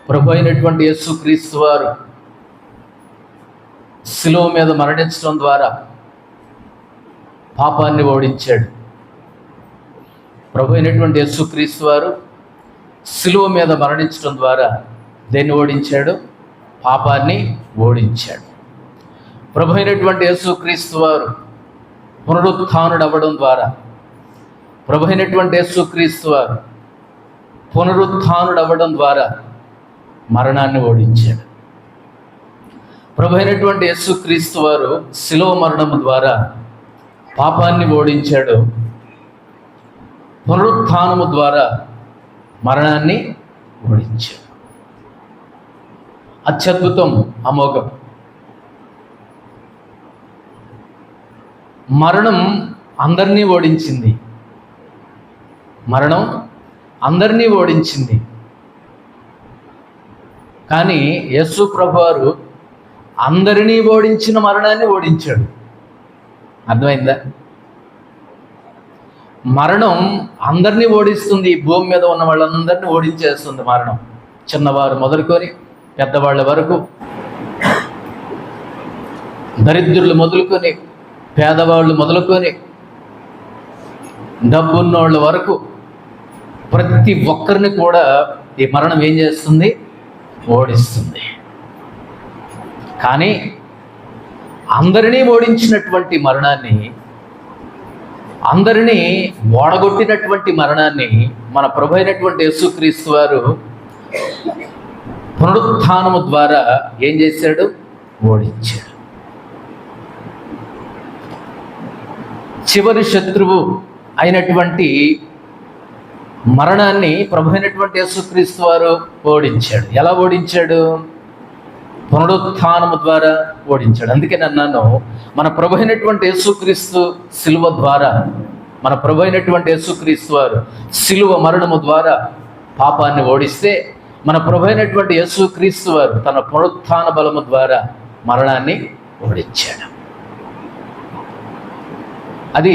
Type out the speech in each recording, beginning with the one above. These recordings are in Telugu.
ప్రభు అయినటువంటి యేసుక్రీస్తు వారు శిలువ మీద మరణించడం ద్వారా పాపాన్ని ఓడించాడు. ప్రభు అయినటువంటి యేసుక్రీస్తు వారు శిలువ మీద మరణించడం ద్వారా దేన్ని ఓడించాడు? పాపాన్ని ఓడించాడు. ప్రభు అయినటువంటి యేసుక్రీస్తు వారు పునరుత్థానుడు అవ్వడం ద్వారా, ప్రభు అయినటువంటి యేసుక్రీస్తు వారు పునరుత్థానుడు అవ్వడం ద్వారా మరణాన్ని ఓడించాడు. ప్రభు అయినటువంటి యేసుక్రీస్తు వారు శిలువ మరణము ద్వారా పాపాన్ని ఓడించాడు. పునరుత్థానము ద్వారా మరణాన్ని ఓడించాడు. అత్యద్భుతం, అమోఘం. మరణం అందరినీ ఓడించింది. మరణం అందరినీ ఓడించింది. కానీ యేసు ప్రభువారు అందరినీ ఓడించిన మరణాన్ని ఓడించాడు. అర్థమైందా? మరణం అందరినీ ఓడిస్తుంది. భూమి మీద ఉన్న వాళ్ళందరినీ ఓడించేస్తుంది మరణం. చిన్నవారు మొదలుకొని పెద్దవాళ్ళ వరకు, దరిద్రులు మొదలుకొని పేదవాళ్ళు మొదలుకొని డబ్బున్నోళ్ళ వరకు ప్రతి ఒక్కరిని కూడా ఈ మరణం ఏం చేస్తుంది? ఓడిస్తుంది. కానీ అందరినీ ఓడించినటువంటి మరణాన్ని, అందరినీ ఓడగొట్టినటువంటి మరణాన్ని మన ప్రభు అయినటువంటి యేసుక్రీస్తు వారు పునరుత్థానము ద్వారా ఏం చేశాడు? ఓడించాడు. చివరి శత్రువు అయినటువంటి మరణాన్ని ప్రభు అయినటువంటి యేసుక్రీస్తు వారు ఓడించాడు. ఎలా ఓడించాడు? పునరుత్థానము ద్వారా ఓడించాడు. అందుకే నన్ను మన ప్రభు అయినటువంటి యేసుక్రీస్తు శిలువ ద్వారా, మన ప్రభు అయినటువంటి యేసుక్రీస్తు వారు శిలువ మరణము ద్వారా పాపాన్ని ఓడిస్తే, మన ప్రభు అయినటువంటి యేసుక్రీస్తు వారు తన పునరుత్థాన బలము ద్వారా మరణాన్ని ఓడించాడు. అది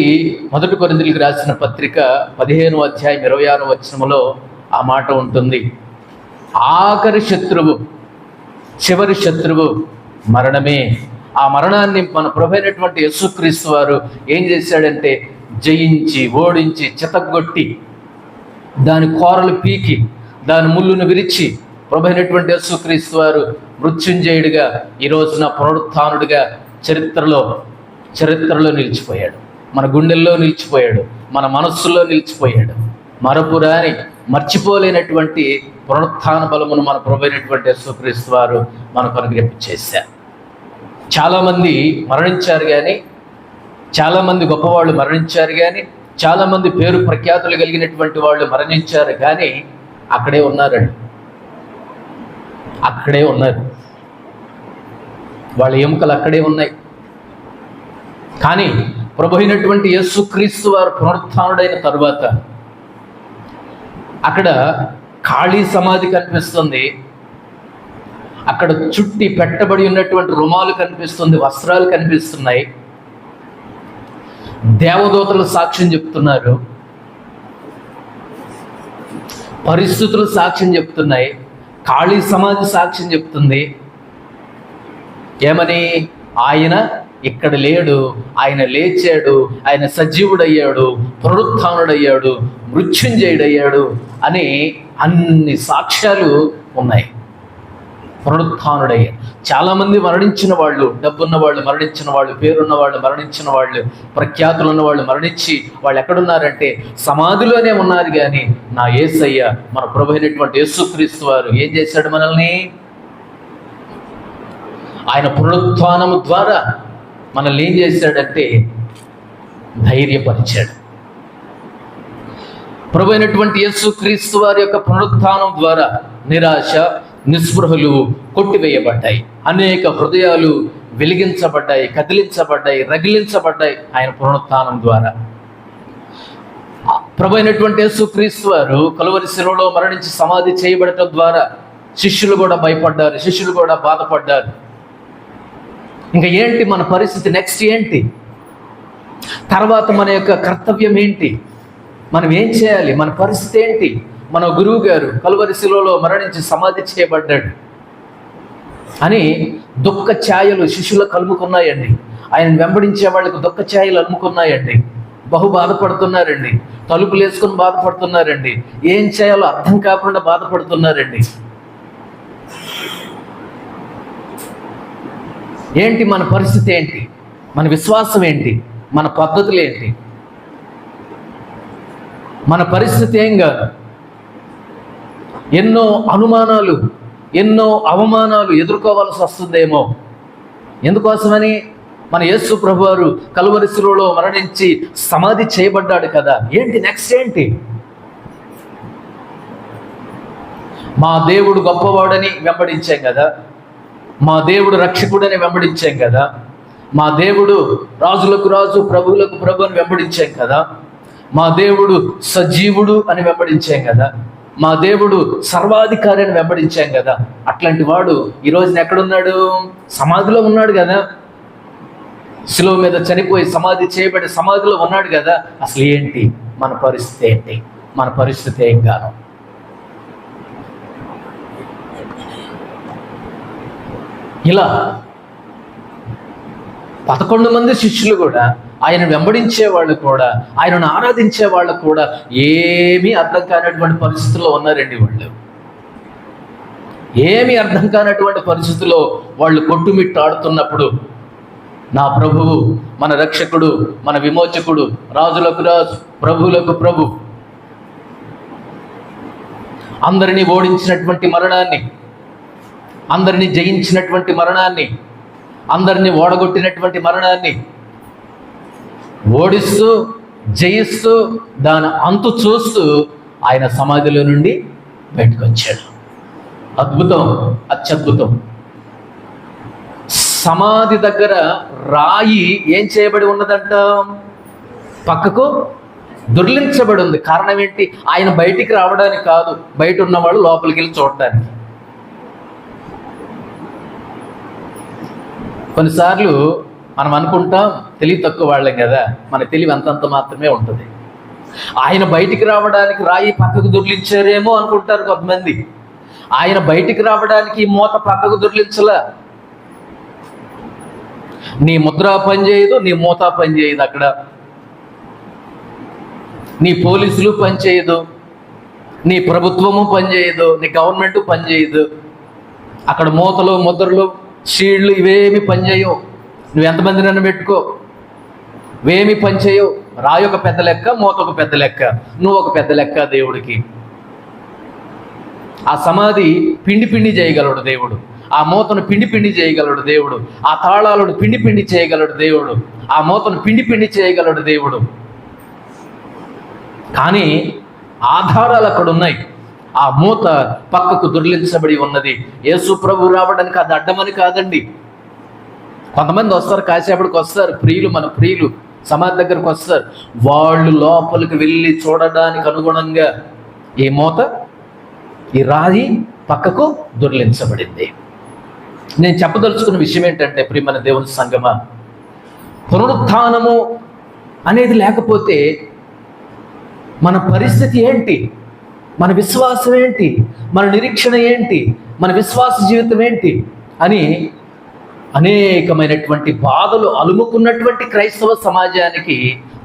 1 కొరింథీయులకు రాసిన పత్రిక 15వ అధ్యాయం 26వ వచనములో ఆ మాట ఉంటుంది. ఆఖరి శత్రువు, చివరి శత్రువు మరణమే. ఆ మరణాన్ని మన ప్రభు అయినటువంటి యేసుక్రీస్తు వారు ఏం చేశాడంటే జయించి, ఓడించి, చితగ్గొట్టి, దాని కోరలు పీకి, దాని ముళ్ళును విరిచి ప్రభు అయినటువంటి యేసుక్రీస్తు వారు మృత్యుంజయుడిగా, ఈ రోజున పునరుత్థానుడిగా చరిత్రలో నిలిచిపోయాడు. మన గుండెల్లో నిలిచిపోయాడు, మన మనస్సులో నిలిచిపోయాడు. మరపురాని, మర్చిపోలేనటువంటి పునరుత్థాన బలమును మన ప్రభు అయినటువంటి యేసుక్రీస్తు వారు మనకు అనుగ్రహించేశారు. చాలామంది మరణించారు కానీ, చాలామంది గొప్పవాళ్ళు మరణించారు కానీ, చాలామంది పేరు ప్రఖ్యాతులు కలిగినటువంటి వాళ్ళు మరణించారు కానీ అక్కడే ఉన్నారండి. అక్కడే ఉన్నారు. వాళ్ళ ఎముకలు అక్కడే ఉన్నాయి. కానీ ప్రభు అయినటువంటి యేసుక్రీస్తు వారు పునరుత్థానుడైన తరువాత అక్కడ ఖాళీ సమాధి కనిపిస్తుంది. అక్కడ చుట్టి పెట్టబడి ఉన్నటువంటి రుమాలు కనిపిస్తుంది, వస్త్రాలు కనిపిస్తున్నాయి. దేవదూతలు సాక్ష్యం చెప్తున్నారు, పరిస్థితులు సాక్ష్యం చెప్తున్నాయి, ఖాళీ సమాధి సాక్ష్యం చెప్తుంది. ఏమని? ఆయన ఇక్కడ లేడు, ఆయన లేచాడు, ఆయన సజీవుడయ్యాడు, పునరుత్థానుడయ్యాడు, మృత్యుంజయుడయ్యాడు అని అన్ని సాక్ష్యాలు ఉన్నాయి. పునరుత్థానుడయ్యాడు. చాలామంది మరణించిన వాళ్ళు, డబ్బున్న వాళ్ళు మరణించిన వాళ్ళు, పేరున్న వాళ్ళు మరణించిన వాళ్ళు, ప్రఖ్యాతులు ఉన్న వాళ్ళు మరణించి వాళ్ళు ఎక్కడున్నారంటే సమాధిలోనే ఉన్నారు. కానీ నా యేసయ్య, మన ప్రభు అయినటువంటి యేసుక్రీస్తు వారు ఏం చేశాడు? మనల్ని ఆయన పునరుత్థానము ద్వారా మనల్ని ఏం చేశాడంటే ధైర్యపరిచాడు. ప్రభు అయినటువంటి యేసుక్రీస్తు వారి యొక్క పునరుత్థానం ద్వారా నిరాశ, నిస్పృహలు కొట్టివేయబడ్డాయి. అనేక హృదయాలు వెలిగించబడ్డాయి, కదిలించబడ్డాయి, రగిలించబడ్డాయి ఆయన పునరుత్థానం ద్వారా. ప్రభు అయినటువంటి యేసుక్రీస్తు వారు కలువరి శిలువలో మరణించి సమాధి చేయబడటం ద్వారా శిష్యులు కూడా భయపడ్డారు, శిష్యులు కూడా బాధపడ్డారు. ఇంకా ఏంటి మన పరిస్థితి? నెక్స్ట్ ఏంటి? తర్వాత మన యొక్క కర్తవ్యం ఏంటి? మనం ఏం చేయాలి? మన పరిస్థితి ఏంటి? మన గురువు గారు కలువరి శిలువలో మరణించి సమాధి చేయబడ్డాడు అని దుఃఖ ఛాయలు శిష్యులకు అలుముకున్నాయండి. ఆయన వెంబడించే వాళ్ళకు దుఃఖ ఛాయలు అలుముకున్నాయండి. బహు బాధపడుతున్నారండి. తలుపులు వేసుకుని బాధపడుతున్నారండి. ఏం చేయాలో అర్థం కాకుండా బాధపడుతున్నారండి. ఏంటి మన పరిస్థితి ఏంటి? మన విశ్వాసం ఏంటి? మన పద్ధతులు ఏంటి? మన పరిస్థితి ఏం కాదు. ఎన్నో అనుమానాలు, ఎన్నో అవమానాలు ఎదుర్కోవాల్సి వస్తుందేమో. ఎందుకోసమని? మన యేసు ప్రభువారు కలువరి శిలువలో మరణించి సమాధి చేయబడ్డాడు కదా. ఏంటి నెక్స్ట్ ఏంటి? మా దేవుడు గొప్పవాడని వెంబడించాం కదా, మా దేవుడు రక్షకుడని వెంబడించాం కదా, మా దేవుడు రాజులకు రాజు ప్రభువులకు ప్రభు అని వెంబడించాం కదా, మా దేవుడు సజీవుడు అని వెంబడించాం కదా, మా దేవుడు సర్వాధికారి అని వెంబడించాం కదా. అట్లాంటి వాడు ఈ రోజున ఎక్కడున్నాడు? సమాధిలో ఉన్నాడు కదా. శిలువ మీద చనిపోయి సమాధి చేయబడి సమాధిలో ఉన్నాడు కదా. అసలు ఏంటి మన పరిస్థితి? ఏంటి మన పరిస్థితి? ఏం కాదు. ఇలా 11 మంది శిష్యులు కూడా, ఆయన వెంబడించే వాళ్ళు కూడా, ఆయనను ఆరాధించే వాళ్ళు కూడా ఏమీ అర్థం కానటువంటి పరిస్థితుల్లో ఉన్నారండి. వాళ్ళు ఏమీ అర్థం కానటువంటి పరిస్థితుల్లో వాళ్ళు కొట్టుమిట్టాడుతున్నప్పుడు, నా ప్రభువు, మన రక్షకుడు, మన విమోచకుడు, రాజులకు రాజు, ప్రభువులకు ప్రభు, అందరినీ ఓడించినటువంటి మరణాన్ని, అందరినీ జయించినటువంటి మరణాన్ని, అందరినీ ఓడగొట్టినటువంటి మరణాన్ని ఓడిస్తూ జయిస్తూ దాని అంతు చూస్తూ ఆయన సమాధిలో నుండి బయటకు వచ్చాడు. అద్భుతం, అత్యద్భుతం. సమాధి దగ్గర రాయి ఏం చేయబడి ఉన్నదంట? పక్కకు దొర్లించబడి ఉంది. కారణం ఏంటి? ఆయన బయటికి రావడానికి కాదు, బయట ఉన్నవాళ్ళు లోపలికి వెళ్ళి చూడటానికి. కొన్నిసార్లు మనం అనుకుంటాం తెలివి తక్కువ వాళ్ళం కదా, మన తెలివి అంతంత మాత్రమే ఉంటుంది. ఆయన బయటికి రావడానికి రాయి పక్కకు దొర్లించారేమో అనుకుంటారు కొంతమంది. ఆయన బయటికి రావడానికి మూత పక్కకు దొర్లించలా. నీ ముద్ర పనిచేయదు, నీ మూత పనిచేయదు, అక్కడ నీ పోలీసులు పనిచేయదు, నీ ప్రభుత్వము పనిచేయదు, నీ గవర్నమెంట్ పనిచేయదు. అక్కడ మూతలు, ముద్రలు, షీల్డ్లు ఇవేమి పనిచేయవు. నువ్వు ఎంతమంది నన్ను పెట్టుకో, ఇవేమి పనిచేయవు. రాయి ఒక పెద్ద లెక్క, మూత ఒక పెద్ద లెక్క, నువ్వు ఒక పెద్ద లెక్క దేవుడికి. ఆ సమాధి పిండి పిండి చేయగలడు దేవుడు. ఆ మూతను పిండి పిండి చేయగలడు దేవుడు. ఆ తాళాలను పిండి పిండి చేయగలడు దేవుడు. ఆ మూతను పిండి పిండి చేయగలడు దేవుడు. కానీ ఆధారాలు అక్కడ ఉన్నాయి. ఆ మూత పక్కకు దొర్లించబడి ఉన్నది. యేసు ప్రభు రావడానికి అది అడ్డమని కాదండి. కొంతమంది వస్తారు, కాసేపటికి వస్తారు, ప్రియులు, మన ప్రియులు సమాధి దగ్గరకు వస్తారు. వాళ్ళు లోపలికి వెళ్ళి చూడడానికి అనుగుణంగా ఈ మూత, ఈ రాయి పక్కకు దొర్లించబడింది. నేను చెప్పదలుచుకున్న విషయం ఏంటంటే, ప్రియమైన దేవుని సంగమా, పునరుత్థానము అనేది లేకపోతే మన పరిస్థితి ఏంటి? మన విశ్వాసం ఏంటి? మన నిరీక్షణ ఏంటి? మన విశ్వాస జీవితం ఏంటి అని అనేకమైనటువంటి బాధలు అలుముకున్నటువంటి క్రైస్తవ సమాజానికి,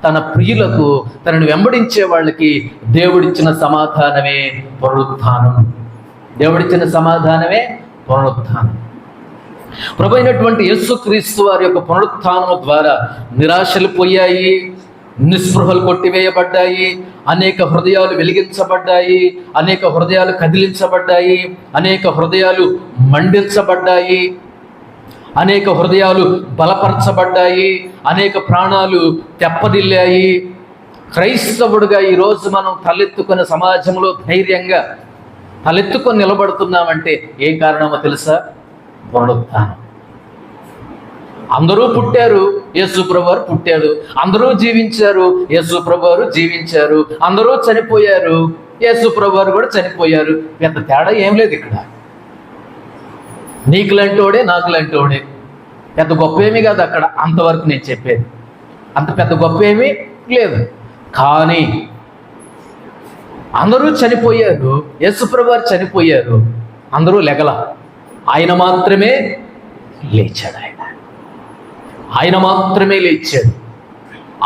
తన ప్రియులకు, తనను వెంబడించే వాళ్ళకి దేవుడిచ్చిన సమాధానమే పునరుత్థానం. దేవుడిచ్చిన సమాధానమే పునరుత్థానం. ప్రభు అయినటువంటి యేసుక్రీస్తు వారి యొక్క పునరుత్థానము ద్వారా నిరాశలు పోయాయి, నిస్పృహలు కొట్టివేయబడ్డాయి, అనేక హృదయాలు వెలిగించబడ్డాయి, అనేక హృదయాలు కదిలించబడ్డాయి, అనేక హృదయాలు మండించబడ్డాయి, అనేక హృదయాలు బలపరచబడ్డాయి, అనేక ప్రాణాలు తెప్పదిల్లాయి. క్రైస్తవుడిగా ఈరోజు మనం తలెత్తుకున్న సమాజంలో ధైర్యంగా తలెత్తుకొని నిలబడుతున్నామంటే ఏం కారణమో తెలుసా? పునరుత్థానం. అందరూ పుట్టారు, యేసు ప్రభువారు పుట్టారు. అందరూ జీవించారు, యేసు ప్రభువారు జీవించారు. అందరూ చనిపోయారు, యేసు ప్రభువారు కూడా చనిపోయారు. ఎంత తేడా ఏం లేదు ఇక్కడ. నీకు లాంటోడే, నాకు లాంటోడే. పెద్ద గొప్ప ఏమీ కాదు అక్కడ. అంతవరకు నేను చెప్పేది అంత పెద్ద గొప్ప ఏమీ లేదు. కానీ అందరూ చనిపోయారు, యేసుప్రభు వారు చనిపోయారు, అందరూ లెగల, ఆయన మాత్రమే లేచాడు. ఆయన మాత్రమే లేచాడు.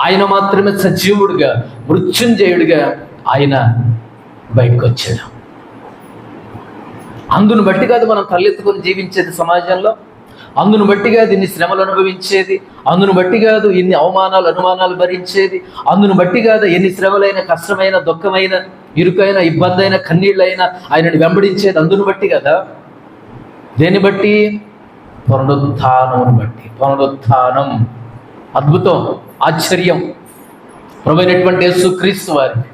ఆయన మాత్రమే సజీవుడిగా, మృత్యుంజయుడిగా ఆయన బయటకు వచ్చాడు. అందును బట్టి కాదు మనం తలెత్తుకొని జీవించేది సమాజంలో, అందును బట్టి కాదు ఇన్ని శ్రమలు అనుభవించేది, అందును బట్టి కాదు ఇన్ని అవమానాలు అనుమానాలు భరించేది, అందును బట్టి కాదు ఎన్ని శ్రమలైన, కష్టమైన, దుఃఖమైన, ఇరుకైన, ఇబ్బంది అయిన, కన్నీళ్ళైనా ఆయనను వెంబడించేది అందును బట్టి కదా. దేన్ని బట్టి? పునరుత్థానం బట్టి. పునరుత్థానం అద్భుతం, ఆశ్చర్యం. ప్రభువైనటువంటి యేసుక్రీస్తు వారికి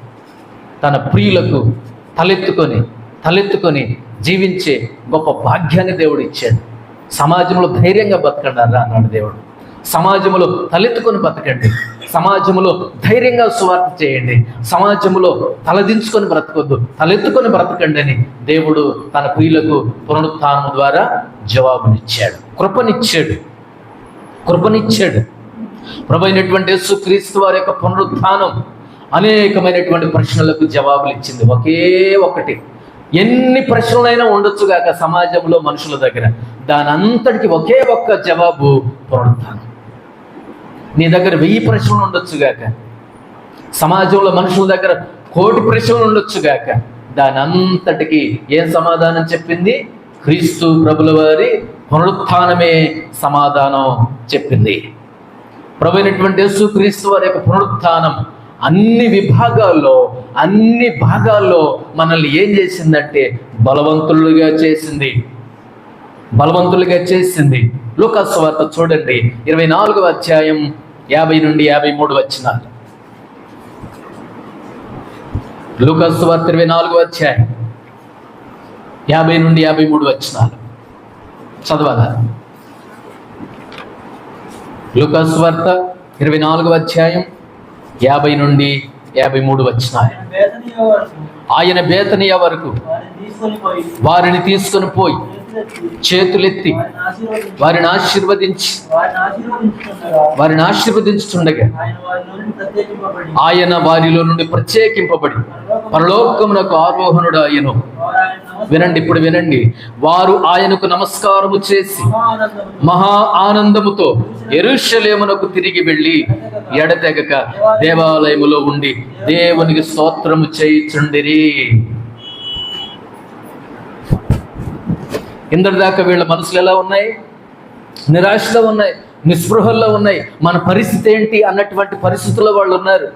తన ప్రియులకు తలెత్తుకొని జీవించే గొప్ప భాగ్యాన్ని దేవుడు ఇచ్చాడు. సమాజంలో ధైర్యంగా బతకండి అన్నాడు దేవుడు. సమాజంలో తలెత్తుకొని బతకండి, సమాజంలో ధైర్యంగా సువార్త చేయండి, సమాజంలో తలదించుకొని బ్రతకొద్దు, తలెత్తుకొని బ్రతకండి అని దేవుడు తన ప్రియులకు పునరుత్థానం ద్వారా జవాబునిచ్చాడు, కృపనిచ్చాడు. ప్రభువైనటువంటి యేసుక్రీస్తు వారి యొక్క పునరుత్థానం అనేకమైనటువంటి ప్రశ్నలకు జవాబులు ఇచ్చింది. ఒకే ఒకటి. ఎన్ని ప్రశ్నలైనా ఉండొచ్చు గాక సమాజంలో మనుషుల దగ్గర, దాని అంతటికి ఒకే ఒక్క జవాబు పునరుత్థానం. నీ దగ్గర 1000 ప్రశ్నలు ఉండొచ్చు గాక, సమాజంలో మనుషుల దగ్గర 1,000,000 ప్రశ్నలు ఉండొచ్చు గాక, దాని అంతటికి ఏం సమాధానం చెప్పింది? క్రీస్తు ప్రభుల వారి పునరుత్థానమే సమాధానం చెప్పింది. ప్రభువైనటువంటి యేసుక్రీస్తు వారి యొక్క పునరుత్థానం అన్ని భాగాల్లో మనల్ని ఏం చేసిందంటే బలవంతులుగా చేసింది. లూకాసు వార్త చూడండి, 24వ అధ్యాయం 50 నుండి 53 వచనాలు. లూకాసు వార్త 24వ అధ్యాయం 50 నుండి 53 వచనాలు చదవాలా? లూకాసు వార్త 24వ అధ్యాయం 50 నుండి 53 వచనాలు. ఆయన బేతనియ వరకు వారిని తీసుకొని పోయి చేతులెత్తి వారిని ఆశీర్వదించుతుండగా ఆయన వారిలో నుండి ప్రత్యేకింపబడి పరలోకమునకు ఆరోహణుడు ఆయను. వినండి. వారు ఆయనకు నమస్కారము చేసి మహా ఆనందముతో యెరూషలేమునకు తిరిగి వెళ్ళి ఎడతెగక దేవాలయములో ఉండి దేవునికి స్తోత్రము చేయుచుండిరి. ఇందరిదాకా వీళ్ళ మనసులు ఎలా ఉన్నాయి? నిరాశలో ఉన్నాయి, నిస్పృహల్లో ఉన్నాయి. మన పరిస్థితి ఏంటి అన్నటువంటి పరిస్థితుల్లో వాళ్ళు ఉన్నారు.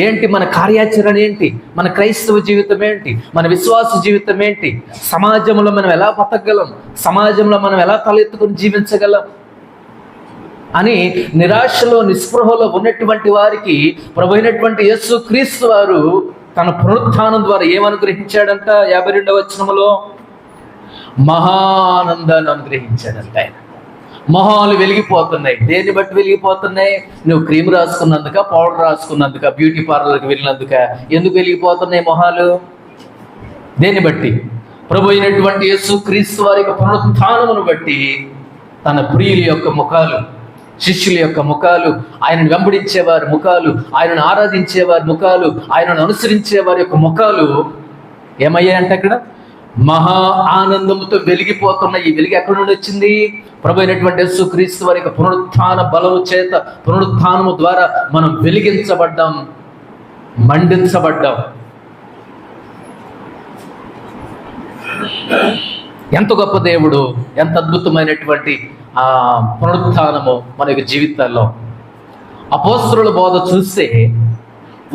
ఏంటి మన కార్యాచరణ ఏంటి? మన క్రైస్తవ జీవితం ఏంటి? మన విశ్వాస జీవితం ఏంటి? సమాజంలో మనం ఎలా బతకగలం? సమాజంలో మనం ఎలా తలెత్తుకుని జీవించగలం అని నిరాశలో, నిస్పృహలో ఉన్నటువంటి వారికి ప్రభువైనటువంటి యేసుక్రీస్తు వారు తన పునరుత్థానం ద్వారా ఏమనుగ్రహించాడంట? 52వ వచనములో మహానందాన్ని అనుగ్రహించాడంట. ఆయన మొహాలు వెలిగిపోతున్నాయి. దేన్ని బట్టి వెలిగిపోతున్నాయి? నువ్వు క్రీమ్ రాసుకున్నందుక, పౌడర్ రాసుకున్నందుక, బ్యూటీ పార్లర్కి వెళ్ళినందుక? ఎందుకు వెలిగిపోతున్నాయి మొహాలు? దేన్ని బట్టి? ప్రభు అయినటువంటి యేసుక్రీస్తు వారి యొక్క పునరుత్థానమును బట్టి తన ప్రియుల యొక్క ముఖాలు, శిష్యుల యొక్క ముఖాలు, ఆయనను వెంబడించేవారి ముఖాలు, ఆయనను ఆరాధించేవారి ముఖాలు, ఆయనను అనుసరించే వారి యొక్క ముఖాలు ఏమయ్యాయంటే అక్కడ మహా ఆనందంతో వెలిగిపోతున్న ఈ వెలుగు ఎక్కడి నుండి వచ్చింది? ప్రభు అయినటువంటి యేసుక్రీస్తు వారి యొక్క పునరుత్థాన బలము చేత, పునరుత్థానము ద్వారా మనం వెలిగించబడ్డాం, మండించబడ్డాం. ఎంత గొప్ప దేవుడు, ఎంత అద్భుతమైనటువంటి ఆ పునరుత్థానము మన యొక్క జీవితాల్లో. అపోస్తలుల బోధ చూస్తే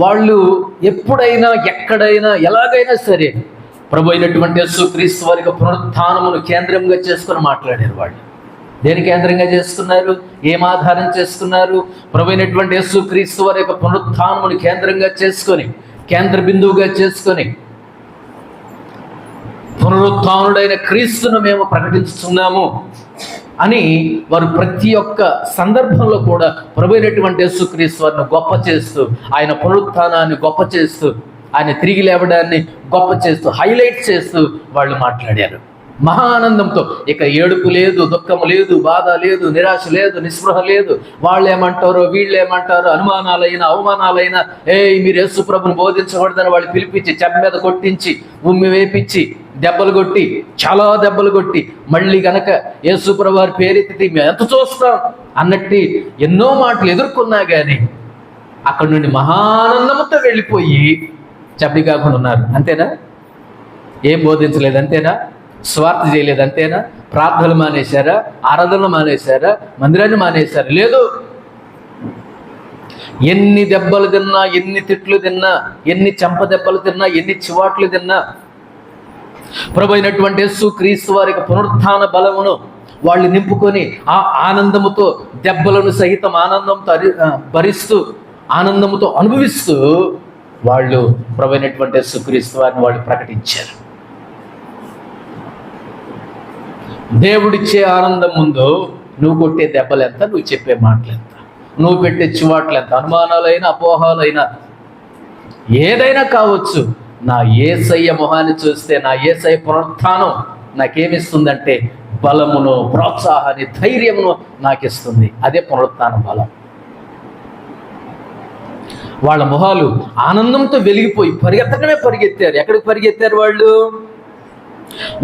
వాళ్ళు ఎప్పుడైనా, ఎక్కడైనా, ఎలాగైనా సరే ప్రభు అయినటువంటి యేసుక్రీస్తు వారి యొక్క పునరుత్థానమును కేంద్రంగా చేసుకుని మాట్లాడారు. వాళ్ళు దేని కేంద్రంగా చేసుకున్నారు? ఏం ఆధారం చేసుకున్నారు? ప్రభు అయినటువంటి యేసుక్రీస్తు వారి యొక్క పునరుత్థానమును కేంద్రంగా చేసుకొని, కేంద్ర బిందువుగా చేసుకొని, పునరుత్థానుడైన క్రీస్తును మేము ప్రకటిస్తున్నాము అని వారు ప్రతి ఒక్క సందర్భంలో కూడా ప్రభు అయినటువంటి యేసుక్రీస్తు వారిని గొప్ప చేస్తూ, ఆయన పునరుత్థానాన్ని గొప్ప చేస్తూ, ఆయన తిరిగి లేవడాన్ని గొప్ప చేస్తూ, హైలైట్ చేస్తూ వాళ్ళు మాట్లాడారు. మహా ఆనందంతో. ఇక ఏడుపు లేదు, దుఃఖము లేదు, బాధ లేదు, నిరాశ లేదు, నిస్పృహ లేదు. వాళ్ళు ఏమంటారో వీళ్ళు ఏమంటారో, అనుమానాలైనా అవమానాలైనా, మీరు యేసు ప్రభుని బోధించకూడదని వాళ్ళు పిలిపించి చెంప మీద కొట్టించి ఉమ్మి వేపించి దెబ్బలు కొట్టి, చాలా దెబ్బలు కొట్టి, మళ్ళీ గనక యేసు ప్రభు వారి పేరెత్తి మేము ఎంత చూస్తాం అన్నట్టు ఎన్నో మాటలు ఎదుర్కొన్నా కానీ అక్కడి నుండి మహానందంతో వెళ్ళిపోయి చెప్పి కాకుండా ఉన్నారు. అంతేనా? ఏం బోధించలేదు అంతేనా? స్వార్థ చేయలేదు అంతేనా? ప్రార్థనలు మానేశారా? ఆరాధనలు మానేశారా? మందిరాన్ని మానేశారా? లేదు. ఎన్ని దెబ్బలు తిన్నా, ఎన్ని తిట్లు తిన్నా, ఎన్ని చెంప దెబ్బలు తిన్నా, ఎన్ని చివాట్లు తిన్నా, ప్రభు అయినటువంటి యేసు క్రీస్తు వారికి పునరుత్థాన బలమును వాళ్ళు నింపుకొని ఆ ఆనందముతో దెబ్బలను సహితం ఆనందంతో భరిస్తూ ఆనందముతో అనుభవిస్తూ వాళ్ళు ప్రభు అయినటువంటి యేసు క్రీస్తు వారిని వాళ్ళు ప్రకటించారు. దేవుడిచ్చే ఆనందం ముందు నువ్వు కొట్టే దెబ్బలు ఎంత, నువ్వు చెప్పే మాటలు ఎంత, నువ్వు పెట్టే చివాట్లు ఎంత, అనుమానాలైనా అపోహాలైనా ఏదైనా కావచ్చు, నా యేసయ్య మొహాన్ని చూస్తే, నా యేసయ్య పునరుత్థానం నాకేమిస్తుందంటే బలమును, ప్రోత్సాహాన్ని, ధైర్యమును నాకు ఇస్తుంది. అదే పునరుత్థాన బలం. వాళ్ళ మొహాలు ఆనందంతో వెలిగిపోయి పరిగెత్తారు. ఎక్కడికి పరిగెత్తారు వాళ్ళు?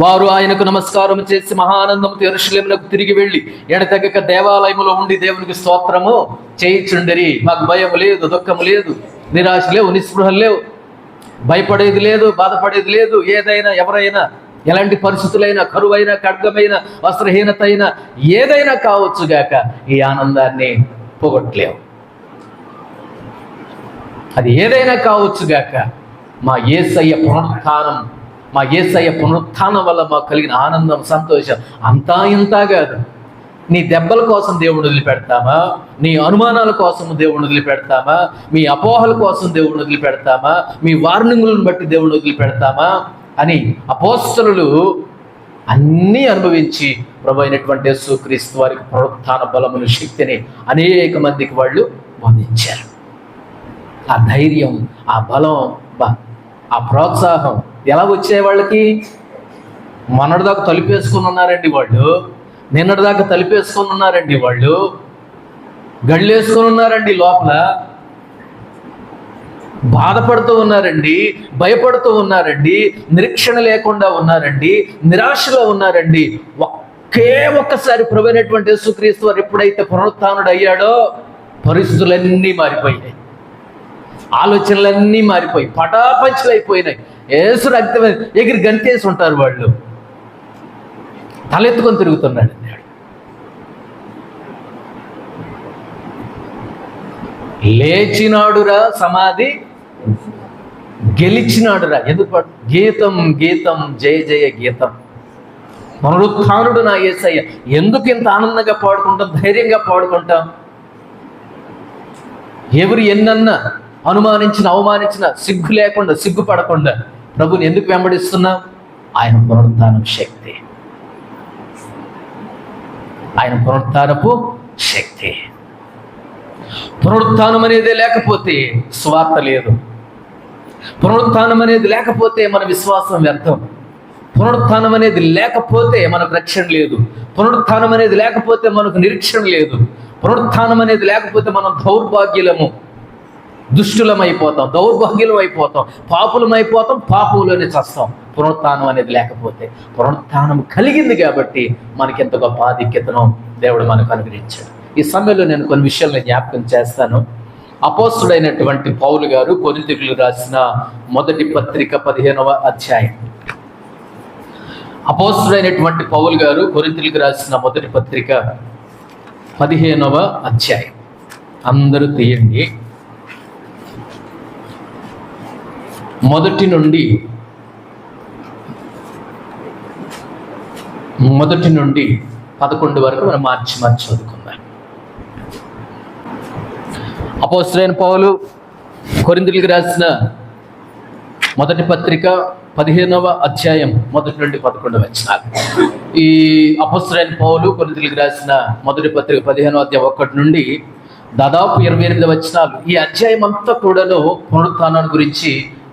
వారు ఆయనకు నమస్కారం చేసి మహానందంతో యెరూషలేమునకు తిరిగి వెళ్ళి ఎడతెగక దేవాలయములో ఉండి దేవునికి స్తోత్రము చేయిచుండిరి. మాకు భయం లేదు, దుఃఖం లేదు, నిరాశ లేవు, నిస్పృహలు లేవు, భయపడేది లేదు, బాధపడేది లేదు. ఏదైనా ఎవరైనా ఎలాంటి పరిస్థితులైనా, కరువైనా, ఖడ్గమైన, వస్త్రహీనత అయినా ఏదైనా కావచ్చుగాక ఈ ఆనందాన్ని పోగొట్టలేవు. అది ఏదైనా కావచ్చుగాక మా యేసయ్య పునరుత్థానం వల్ల మాకు కలిగిన ఆనందం, సంతోషం అంతా ఇంతా కాదు. నీ దెబ్బల కోసం దేవుడిని వదిలిపెడతామా? నీ అనుమానాల కోసం దేవుడిని వదిలిపెడతామా? మీ అపోహల కోసం దేవుడిని వదిలిపెడతామా? మీ వార్నింగులను బట్టి దేవుడిని వదిలిపెడతామా అని అపోస్తలులు అన్నీ అనుభవించి ప్రభు అయినటువంటి యేసు క్రీస్తు వారికి పునరుత్థాన బలమును, శక్తిని అనేక మందికి వాళ్ళు బోధించారు. ఆ ధైర్యం, ఆ బలం, ఆ ప్రోత్సాహం ఎలా వచ్చే వాళ్ళకి? మొన్నటిదాకా తలుపేసుకుని ఉన్నారండి వాళ్ళు, నిన్నటిదాకా తలుపేసుకొని ఉన్నారండి వాళ్ళు, గళ్ళేసుకొని ఉన్నారండి, లోపల బాధపడుతూ ఉన్నారండి, భయపడుతూ ఉన్నారండి, నిరీక్షణ లేకుండా ఉన్నారండి, నిరాశలో ఉన్నారండి. ఒక్కసారి ప్రభు అయినటువంటి యేసుక్రీస్తు వారు ఎప్పుడైతే పునరుత్థానుడు అయ్యాడో పరిస్థితులన్నీ మారిపోయినాయి, ఆలోచనలన్నీ మారిపోయి పటాపంచలు అయిపోయినాయి. యేసు రక్తం ఎగిరి గంతేసి ఉంటారు వాళ్ళు. తలెత్తుకొని తిరుగుతున్నాడు అన్నాడు. లేచినాడురా, సమాధి గెలిచినాడురా. ఎందుకు? గీతం గీతం జయ జయ గీతం. పునరుత్థానుడు నా యేసయ్య. ఎందుకు ఇంత ఆనందంగా పాడుకుంటాం, ధైర్యంగా పాడుకుంటాం? ఎవరు ఎన్నన్నా అనుమానించిన, అవమానించిన సిగ్గు లేకుండా, సిగ్గుపడకుండా ప్రభుని ఎందుకు వెంబడిస్తున్నాం? ఆయన పునరుత్థానం శక్తి, ఆయన పునరుత్థానపు శక్తి. పునరుత్థానం అనేది లేకపోతే స్వార్థ లేదు. పునరుత్థానం అనేది లేకపోతే మన విశ్వాసం వ్యర్థం. పునరుత్థానం అనేది లేకపోతే మనకు రక్షణ లేదు. పునరుత్థానం అనేది లేకపోతే మనకు నిరీక్షణ లేదు. పునరుత్థానం అనేది లేకపోతే మనం దౌర్భాగ్యులము, దుష్టులమైపోతాం, దౌర్భాగ్యులం అయిపోతాం, పాపులమైపోతాం, పాపులోనే చస్తాం. పునరుత్థానం అనేది లేకపోతే. పునరుత్థానం కలిగింది కాబట్టి మనకి ఎంత గొప్ప ఆధిక్యతను దేవుడు మనకు అనుగ్రహించాడు. ఈ సమయంలో నేను కొన్ని విషయాలను జ్ఞాపకం చేస్తాను. అపోస్తుడైనటువంటి పౌలు గారు కొరింథీయులకు రాసిన మొదటి పత్రిక 15వ అధ్యాయం. అపోస్తుడైనటువంటి పౌలు గారు కొరింథీయులకు రాసిన మొదటి పత్రిక 15వ అధ్యాయం. అందరూ తీయండి. మొదటి నుండి 11 వరకు మనం మార్చి చదువుకుందాం. అపోస్తలుడైన పౌలు కొరింథీయులకు రాసిన మొదటి పత్రిక 15వ అధ్యాయం 1 నుండి 11 వచనాలు. ఈ అపోస్తలుడైన పౌలు కొరింథీయులకు రాసిన మొదటి పత్రిక 15వ అధ్యాయం 1 నుండి దాదాపు 28 వచనాలు. ఈ అధ్యాయం అంతా కూడాను పునరుత్థానాన్ని గురించి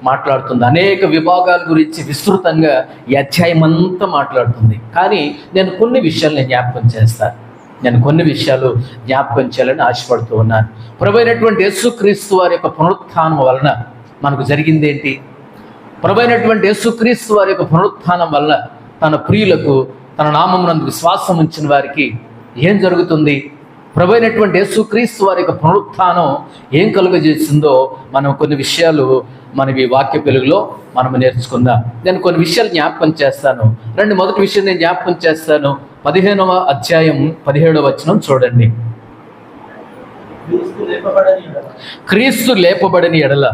మాట్లాడుతుంది. అనేక విభాగాల గురించి విస్తృతంగా ఈ అధ్యాయం అంతా మాట్లాడుతుంది. కానీ నేను కొన్ని విషయాలు జ్ఞాపకం చేస్తాను. నేను కొన్ని విషయాలు జ్ఞాపకం చేయాలని ఆశపడుతూ ఉన్నాను. ప్రభు అయినటువంటి యేసుక్రీస్తు వారి యొక్క పునరుత్థానం వలన మనకు జరిగింది ఏంటి? ప్రభు అయినటువంటి యేసుక్రీస్తు వారి యొక్క పునరుత్థానం వలన తన ప్రియులకు, తన నామమునందు విశ్వాసం ఉంచిన వారికి ఏం జరుగుతుంది? ప్రభు అయినటువంటి యేసుక్రీస్తు వారి యొక్క పునరుత్థానం ఏం కలుగజేసిందో మనం కొన్ని విషయాలు మనకి వాక్య వెలుగులో మనం నేర్చుకుందాం. నేను కొన్ని విషయాలు జ్ఞాపకం చేస్తాను. మొదటి విషయం నేను జ్ఞాపకం చేస్తాను. 15వ అధ్యాయం 17వ వచనం చూడండి. క్రీస్తు లేపబడని ఎడల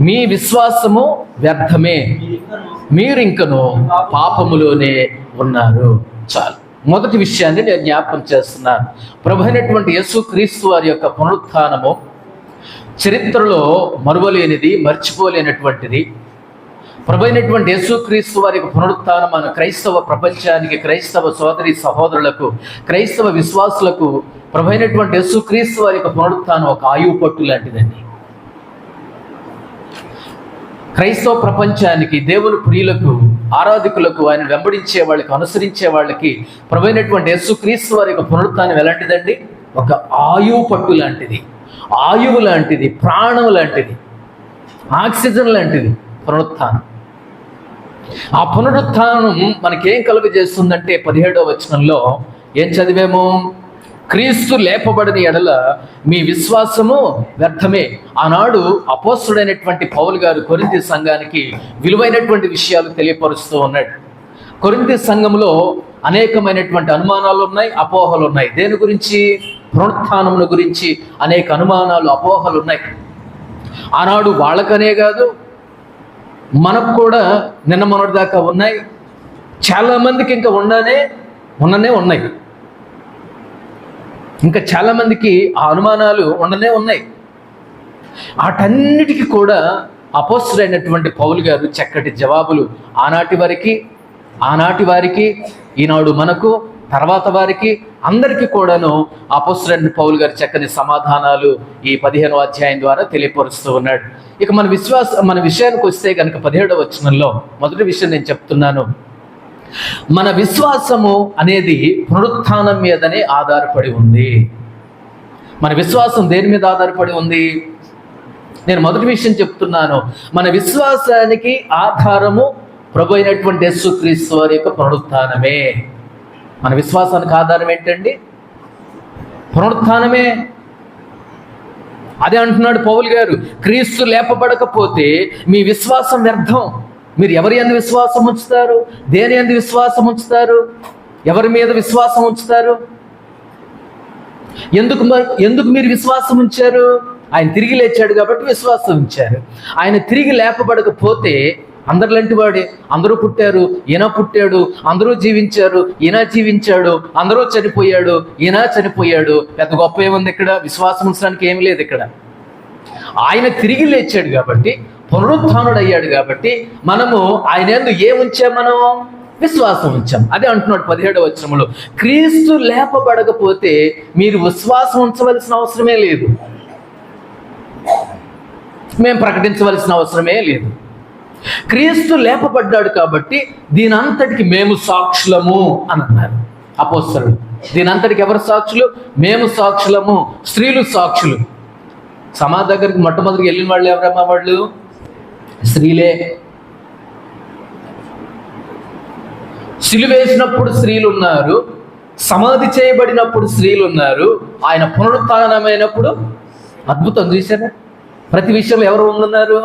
మీ విశ్వాసము వ్యర్థమే, మీరింకను పాపములోనే ఉన్నారు. చాలు. మొదటి విషయాన్ని నేను జ్ఞాపకం చేస్తున్నాను. ప్రభు అయినటువంటి యేసుక్రీస్తు వారి యొక్క పునరుత్థానము చరిత్రలో మరువలేనిది, మర్చిపోలేనటువంటిది. ప్రభు అయినటువంటి యేసుక్రీస్తు వారి యొక్క పునరుత్థానం మన క్రైస్తవ ప్రపంచానికి, క్రైస్తవ సోదరి సహోదరులకు, క్రైస్తవ విశ్వాసులకు ప్రభు అయినటువంటి యేసుక్రీస్తు వారి యొక్క పునరుత్థానం ఒక ఆయువు పట్టు లాంటిదండి. క్రైస్తవ ప్రపంచానికి, దేవుని ప్రియులకు, ఆరాధికులకు, ఆయన వెంబడించే వాళ్ళకి, అనుసరించే వాళ్ళకి ప్రభు అయినటువంటి యేసుక్రీస్తు వారి యొక్క పునరుత్థానం ఎలాంటిదండి? ఒక ఆయువు పట్టు లాంటిది, ఆయువు లాంటిది, ప్రాణం లాంటిది, ఆక్సిజన్ లాంటిది పునరుత్థానం. ఆ పునరుత్థానం మనకేం కలుగజేస్తుందంటే 17వ వచనంలో ఏం చదివాము? క్రీస్తు లేపబడిన ఎడల మీ విశ్వాసము వ్యర్థమే. ఆనాడు అపోస్తలుడైనటువంటి పౌలు గారు కొరింథీ సంఘానికి విలువైనటువంటి విషయాలు తెలియపరుస్తూ ఉన్నాడు. కొరింథీ సంఘంలో అనేకమైనటువంటి అనుమానాలు ఉన్నాయి, అపోహలు ఉన్నాయి. దేని గురించి? పునరుత్థానమును గురించి అనేక అనుమానాలు, అపోహలు ఉన్నాయి. ఆనాడు వాళ్ళకనే కాదు, మనకు కూడా నిన్న మొన్నటి దాకా ఉన్నాయి. చాలామందికి ఇంకా ఉన్ననే ఉన్నాయి. ఇంకా చాలామందికి ఆ అనుమానాలు ఉండనే ఉన్నాయి. వాటన్నిటికీ కూడా అపోస్తలుడైనటువంటి పౌలు గారు చక్కటి జవాబులు ఆనాటి వారికి, ఈనాడు మనకు, తర్వాత వారికి, అందరికీ కూడాను అపోస్తలుడైన పౌలు గారు చక్కని సమాధానాలు ఈ 15వ అధ్యాయం ద్వారా తెలియపరుస్తూ ఉన్నాడు. ఇక మన విషయానికి వస్తే కనుక 17వ వచనంలో మొదటి విషయం నేను చెప్తున్నాను. మన విశ్వాసము అనేది పునరుత్థానం మీదనే ఆధారపడి ఉంది. మన విశ్వాసం దేని మీద ఆధారపడి ఉంది? నేను మొదటి విషయం చెప్తున్నాను. మన విశ్వాసానికి ఆధారము ప్రభు అయినటువంటి యేసుక్రీస్తు వారి యొక్క పునరుత్థానమే. మన విశ్వాసానికి ఆధారం ఏంటండి? పునరుత్థానమే. అదే అంటున్నాడు పౌలు గారు, క్రీస్తు లేపబడకపోతే మీ విశ్వాసం వ్యర్థం. మీరు ఎవరి యందు విశ్వాసం ఉంచుతారు? దేని యందు విశ్వాసం ఉంచుతారు? ఎవరి మీద విశ్వాసం ఉంచుతారు? ఎందుకు మీరు విశ్వాసం ఉంచారు? ఆయన తిరిగి లేచాడు కాబట్టి విశ్వాసం ఉంచారు. ఆయన తిరిగి లేపబడకపోతే అందరిలాంటి వాడే, అందరూ పుట్టారు, ఈయన పుట్టాడు, అందరూ జీవించారు, ఈయన జీవించాడు, అందరూ చనిపోయాడు, ఈయన చనిపోయాడు. పెద్ద గొప్ప ఏముంది ఇక్కడ? విశ్వాసం ఉంచడానికి ఏమి లేదు ఇక్కడ. ఆయన తిరిగి లేచాడు కాబట్టి, పునరుత్థానుడు అయ్యాడు కాబట్టి మనము ఆయన యందు ఏముంచాం? మనం విశ్వాసం ఉంచాం. అదే అంటున్నాడు 17వ వచనంలో, క్రీస్తు లేపబడకపోతే మీరు విశ్వాసం ఉంచవలసిన అవసరమే లేదు, మేము ప్రకటించవలసిన అవసరమే లేదు. క్రీస్తు లేపబడ్డాడు కాబట్టి దీని అంతటికి మేము సాక్షులము అని అన్నారు అపోస్తలుడు. దీని అంతటికి ఎవరు సాక్షులు? మేము సాక్షులము. స్త్రీలు సాక్షులు. సమాధి దగ్గరికి మొట్టమొదటికి వెళ్ళిన వాళ్ళు ఎవరమ్మా? వాళ్ళు స్త్రీలే. సిలువేసినప్పుడు స్త్రీలు ఉన్నారు, సమాధి చేయబడినప్పుడు స్త్రీలు ఉన్నారు, ఆయన పునరుత్థానమైనప్పుడు అద్భుతం చూశారా? ప్రతి విషయంలో ఎవరు ఉన్నారు?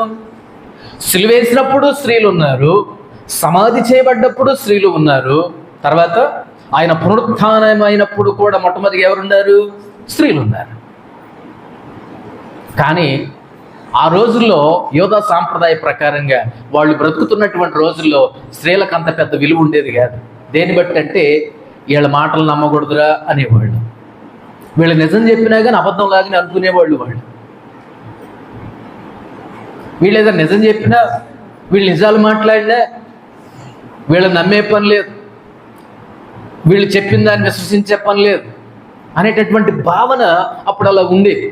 సిలువేసినప్పుడు స్త్రీలు ఉన్నారు, సమాధి చేయబడ్డప్పుడు స్త్రీలు ఉన్నారు, తర్వాత ఆయన పునరుత్థానమైనప్పుడు కూడా మొట్టమొదటిగా ఎవరున్నారు? స్త్రీలు ఉన్నారు. కానీ ఆ రోజుల్లో యోధా సాంప్రదాయ ప్రకారంగా వాళ్ళు బ్రతుకుతున్నటువంటి రోజుల్లో స్త్రీలకు అంత పెద్ద విలువ ఉండేది కాదు. దేన్ని బట్టి అంటే వీళ్ళ మాటలు నమ్మకూడదురా అనేవాళ్ళు. వీళ్ళు నిజం చెప్పినా కానీ అబద్ధం లాగానే అనుకునేవాళ్ళు. వీళ్ళు ఏదో నిజం చెప్పినా, వీళ్ళు నిజాలు మాట్లాడినా వీళ్ళు నమ్మే పని లేదు, వీళ్ళు చెప్పిన దాన్ని విశ్వసించే పని లేదు అనేటటువంటి భావన అప్పుడు అలా ఉండేది.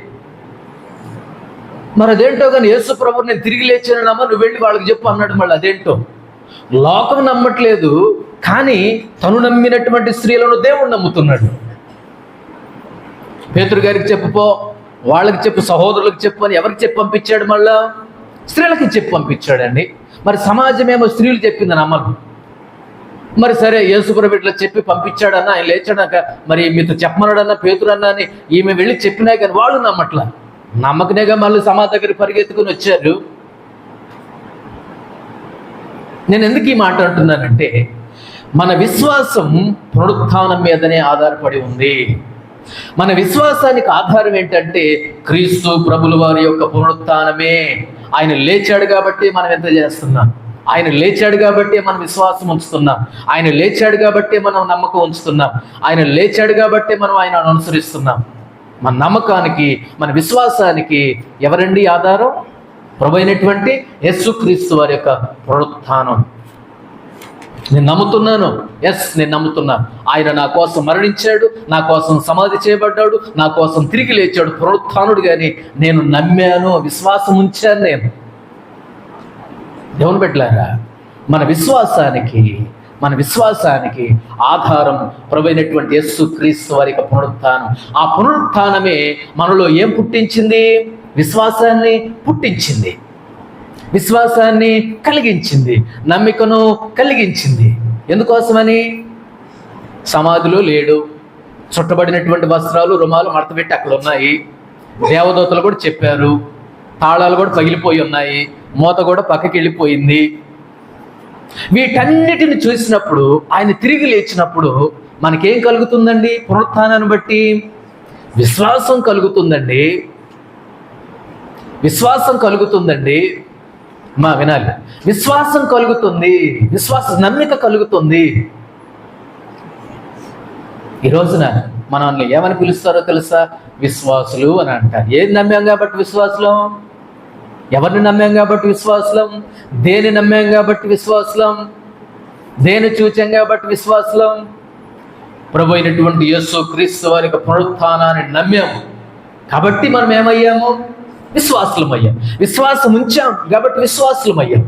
మరి అదేంటో కానీ యేసు ప్రభు నేను తిరిగి లేచానమ్మా, నువ్వు వెళ్ళి వాళ్ళకి చెప్పు అన్నాడు. మళ్ళీ అదేంటో లోకం నమ్మట్లేదు, కానీ తను నమ్మినటువంటి స్త్రీలను దేవుడు నమ్ముతున్నాడు. పేతురు గారికి చెప్పుపో, వాళ్ళకి చెప్పు, సహోదరులకు చెప్పు అని ఎవరికి చెప్పి పంపించాడు? మళ్ళా స్త్రీలకి చెప్పి పంపించాడండి. మరి సమాజమేమో స్త్రీలు చెప్పింది నమ్మరు. మరి సరే యేసుప్రభు ఇట్లా చెప్పి పంపించాడన్నా, ఆయన లేచాడాక మరి మీతో చెప్పమన్నాడన్నా పేతురు అన్నా అని ఈమె వెళ్ళి చెప్పినా కానీ వాళ్ళు నమ్మట్లా. నమ్మకనేగా మళ్ళీ సమాజ దగ్గరికి పరిగెత్తుకుని వచ్చారు. నేను ఎందుకు ఈ మాట అంటున్నానంటే, మన విశ్వాసం పునరుత్థానం మీదనే ఆధారపడి ఉంది. మన విశ్వాసానికి ఆధారం ఏంటంటే క్రీస్తు ప్రభుల వారి యొక్క పునరుత్థానమే. ఆయన లేచాడు కాబట్టి మనం ఎంత చేస్తున్నాం, ఆయన లేచాడు కాబట్టి మనం విశ్వాసం ఉంచుతున్నాం, ఆయన లేచాడు కాబట్టి మనం నమ్మకం ఉంచుతున్నాం, ఆయన లేచాడు కాబట్టి మనం ఆయన అనుసరిస్తున్నాం. మన నమ్మకానికి, మన విశ్వాసానికి ఎవరండి ఆధారం? ప్రభు అయినటువంటి యేసుక్రీస్తు వారి యొక్క పునరుత్థానం. నేను నమ్ముతున్నాను, నేను నమ్ముతున్నాను. ఆయన నా కోసం మరణించాడు, నా కోసం సమాధి చేయబడ్డాడు, నా కోసం తిరిగి లేచాడు, పునరుత్థానుడు. కానీ నేను నమ్మాను, విశ్వాసం ఉంచాను. నేను దేవుని బిడ్డలారా, మన విశ్వాసానికి ఆధారం ప్రభు అయినటువంటి యేసుక్రీస్తు వారి యొక్క పునరుత్థానం. ఆ పునరుత్థానమే మనలో ఏం పుట్టించింది? విశ్వాసాన్ని పుట్టించింది, విశ్వాసాన్ని కలిగించింది, నమ్మికను కలిగించింది. ఎందుకోసమని? సమాధిలో లేడు, చుట్టబడినటువంటి వస్త్రాలు, రుమాలు మడతపెట్టి అక్కడ ఉన్నాయి. దేవదూతలు కూడా చెప్పారు, తాళాలు కూడా పగిలిపోయి ఉన్నాయి, మూత కూడా పక్కకి వెళ్ళిపోయింది. వీటన్నిటిని చూసినప్పుడు, ఆయన తిరిగి లేచినప్పుడు మనకేం కలుగుతుందండి? పునరుత్థానాన్ని బట్టి విశ్వాసం కలుగుతుందండి, విశ్వాసం కలుగుతుందండి. వినాలి, విశ్వాసం కలుగుతుంది, నమ్మిక కలుగుతుంది. ఈ రోజున మనల్ని ఏమని పిలుస్తారో తెలుసా? విశ్వాసులు అని అంటారు. ఏది నమ్మాం కాబట్టి విశ్వాసులం? ఎవరిని నమ్మాం కాబట్టి విశ్వాసులం? దేని నమ్మాం కాబట్టి విశ్వాసులం? దేని చూచాం కాబట్టి విశ్వాసులం? ప్రభు అయినటువంటి యేసుక్రీస్తు వారి యొక్క పునరుత్థానాన్ని నమ్మాము కాబట్టి మనం ఏమయ్యాము? విశ్వాసులం అయ్యాం. విశ్వాసం ఉంచాం కాబట్టి విశ్వాసులం అయ్యాం.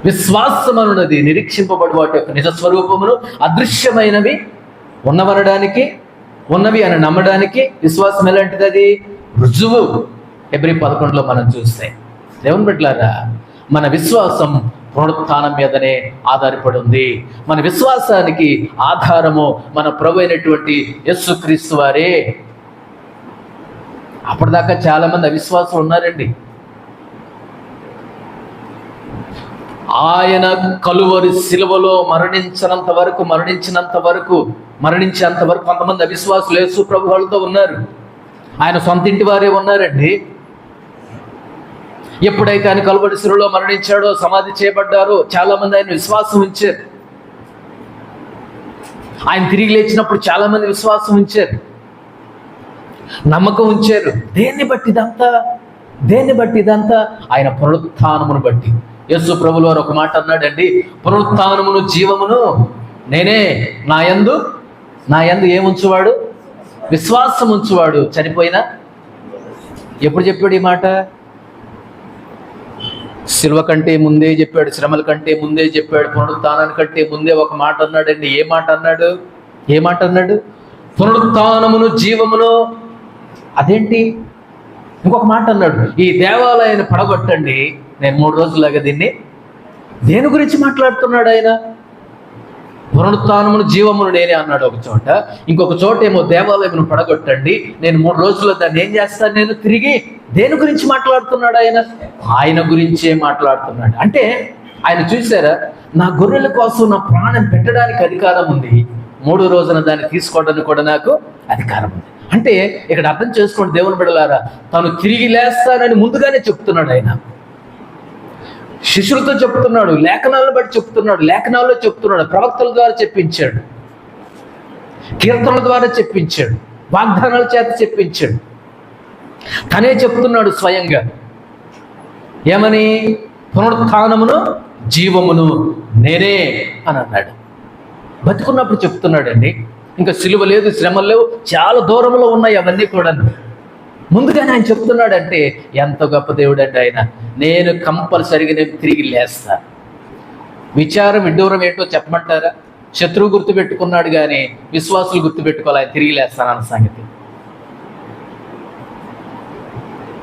విశ్వాసం అనున్నది నిరీక్షింపబడి వాటి యొక్క నిజ స్వరూపమును, అదృశ్యమైనవి ఉన్నవనడానికి, ఉన్నవి అని నమ్మడానికి విశ్వాసం ఎలాంటిది? అది రుజువు. హెబ్రీ 11లో మనం చూస్తే, దేవుని బిడ్డలారా, మన విశ్వాసం పునరుత్థానం మీదనే ఆధారపడి ఉంది. మన విశ్వాసానికి ఆధారము మన ప్రభు అయినటువంటి యేసుక్రీస్తు వారే. అప్పటిదాకా చాలా మంది అవిశ్వాసం ఉన్నారండి. ఆయన కలువరి శిలువలో మరణించేంత వరకు కొంతమంది అవిశ్వాసులు యేసు ప్రభు వాళ్ళతో ఉన్నారు. ఆయన సొంత ఇంటి వారే ఉన్నారండి. ఎప్పుడైతే ఆయన కలువరి శిలువలో మరణించాడో, సమాధి చేయబడ్డారో, చాలా మంది ఆయన విశ్వాసం ఉంచారు. ఆయన తిరిగి లేచినప్పుడు చాలా మంది విశ్వాసం ఉంచారు, నమ్మకం ఉంచారు. దేన్ని బట్టి ఇదంతా? ఆయన పునరుత్థానమును బట్టి. యేసు ప్రభువు వారు ఒక మాట అన్నాడండి, పునరుత్థానమును జీవమును నేనే, నా యందు ఏముంచువాడు? విశ్వాసం ఉంచువాడు చనిపోయినా. ఎప్పుడు చెప్పాడు ఈ మాట? శిలువ కంటే ముందే చెప్పాడు, శ్రమల కంటే ముందే చెప్పాడు, పునరుత్థానానికంటే ముందే ఒక మాట అన్నాడండి. ఏ మాట అన్నాడు? పునరుత్థానమును జీవమును. అదేంటి? ఇంకొక మాట అన్నాడు, ఈ దేవాలయాన్ని పడగొట్టండి, నేను 3 రోజులాగా దీన్ని. దేని గురించి మాట్లాడుతున్నాడు ఆయన? పునరుత్థానమును జీవమును నేనే అన్నాడు ఒక చోట. ఇంకొక చోట ఏమో దేవాలయమును పడగొట్టండి, నేను 3 రోజుల్లో దాన్ని ఏం చేస్తాను నేను తిరిగి. దేని గురించి మాట్లాడుతున్నాడు ఆయన? ఆయన గురించే మాట్లాడుతున్నాడు. అంటే ఆయన చూసారా, నా గొర్రెల కోసం నా ప్రాణం పెట్టడానికి అధికారం ఉంది, 3 రోజున దాన్ని తీసుకోవడానికి కూడా నాకు అధికారం ఉంది. అంటే ఇక్కడ అర్థం చేసుకోండి దేవుని బిడ్డలారా, తను తిరిగి లేస్తానని ముందుగానే చెప్తున్నాడు ఆయన. శిష్యులతో చెప్తున్నాడు, లేఖనాలను బట్టి చెప్తున్నాడు, లేఖనాల్లో చెప్తున్నాడు, ప్రవక్తల ద్వారా చెప్పించాడు, కీర్తనల ద్వారా చెప్పించాడు, వాగ్దానాల చేత చెప్పించాడు. తనే చెప్తున్నాడు స్వయంగా. ఏమని? పునరుత్థానమును జీవమును నేనే అని అన్నాడు. బతుకున్నప్పుడు చెప్తున్నాడండి. ఇంకా సిలువ లేదు, శ్రమలు లేవు, చాలా దూరంలో ఉన్నాయి అవన్నీ కూడా. ముందుగానే ఆయన చెప్తున్నాడంటే ఎంత గొప్ప దేవుడు అంటే ఆయన. నేను కంపల్సరిగా నేను తిరిగి లేస్తా. విచారం విడ్డూరం ఏంటో చెప్పమంటారా? శత్రువు గుర్తుపెట్టుకున్నాడు కానీ విశ్వాసులు గుర్తుపెట్టుకోవాలి ఆయన తిరిగి లేస్తానన్న సంగతి.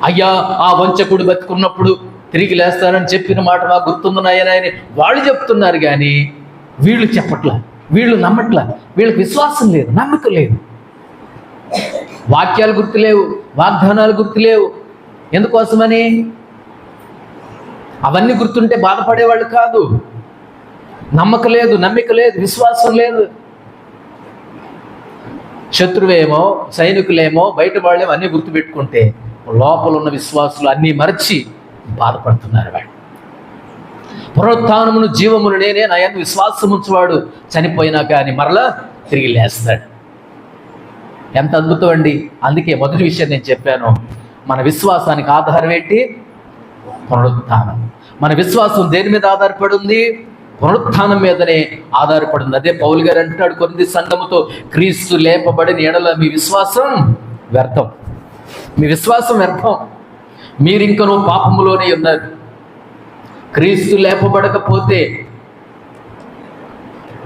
అయ్యా ఆ వంచకుడు బతుకున్నప్పుడు తిరిగి లేస్తానని చెప్పిన మాట మాకు గుర్తుందన్నాయని వాళ్ళు చెప్తున్నారు కానీ వీళ్ళు చెప్పట్లా, వీళ్ళు నమ్మట్లా, వీళ్ళకి విశ్వాసం లేదు, నమ్మకం లేదు. వాక్యాలు గుర్తులేవు, వాగ్దానాలు గుర్తులేవు. ఎందుకోసమని? అవన్నీ గుర్తుంటే బాధపడేవాళ్ళు కాదు. నమ్మకం లేదు, నమ్మిక లేదు, విశ్వాసం లేదు. శత్రువేమో సైనికులేమో బయట వాళ్ళేమో అన్నీ గుర్తుపెట్టుకుంటే లోపల ఉన్న విశ్వాసులు అన్నీ మరచి బాధపడుతున్నారు. వాడు పునరుత్థానమును జీవమును నేనే, నా యందు విశ్వాసం ఉంచువాడు చనిపోయినా కానీ మరలా తిరిగి లేస్తాడు. ఎంత అద్భుతం అండి. అందుకే మొదటి విషయం నేను చెప్పాను, మన విశ్వాసానికి ఆధారం ఏంటి? పునరుత్థానం. మన విశ్వాసం దేని మీద ఆధారపడి ఉంది? పునరుత్థానం మీదనే ఆధారపడింది. అదే పౌలు గారు అంటున్నాడు కొరింథీ సంఘముతో, క్రీస్తు లేపబడిన ఎడల మీ విశ్వాసం వ్యర్థం. మీ విశ్వాసం వ్యర్థం. మీరింకనూ పాపములోనే ఉన్నారు. క్రీస్తు లేపబడకపోతే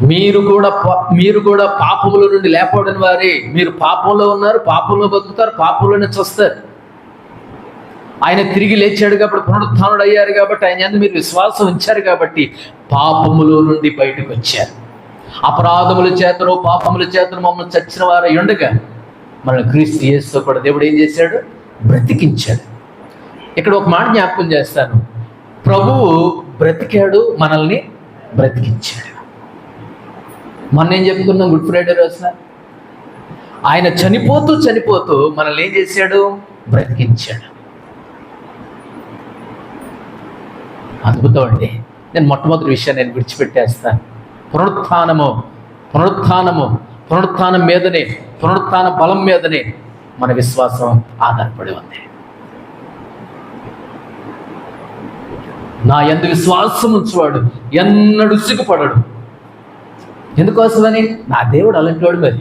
మీరు కూడా పాపముల నుండి లేపబడిన వారే. మీరు పాపంలో ఉన్నారు, పాపంలో బతుకుతారు, పాపంలోనే చూస్తారు. ఆయన తిరిగి లేచాడు కాబట్టి, పునరుత్థానుడు అయ్యారు కాబట్టి, ఆయన యందు మీరు విశ్వాసం ఉంచారు కాబట్టి పాపములో నుండి బయటకు వచ్చారు. అపరాధముల చేతను పాపముల చేతను మమ్మల్ని చచ్చిన వారు ఉండగా మనల్ని క్రీస్తు యేసుతో కూడా దేవుడు ఏం చేశాడు? బ్రతికించాడు. ఇక్కడ ఒక మాట జ్ఞాపకం చేస్తాను, ప్రభువు బ్రతికాడు, మనల్ని బ్రతికించాడు. మొన్న ఏం చెప్పుకున్నాం గుడ్ ఫ్రైడే రోజున? ఆయన చనిపోతూ మనల్ని ఏం చేశాడు? బ్రతికించాడు. అద్భుతం అండి. నేను మొట్టమొదటి విషయాన్ని నేను విడిచిపెట్టేస్తాను. పునరుత్థానం మీదనే, పునరుత్థాన బలం మీదనే మన విశ్వాసం ఆధారపడి ఉంది. నా యందు విశ్వాసం ఉంచువాడు ఎన్నడూ సిగ్గుపడడు. ఎందుకోసమని? నా దేవుడు అలాంటి వాడు. మరి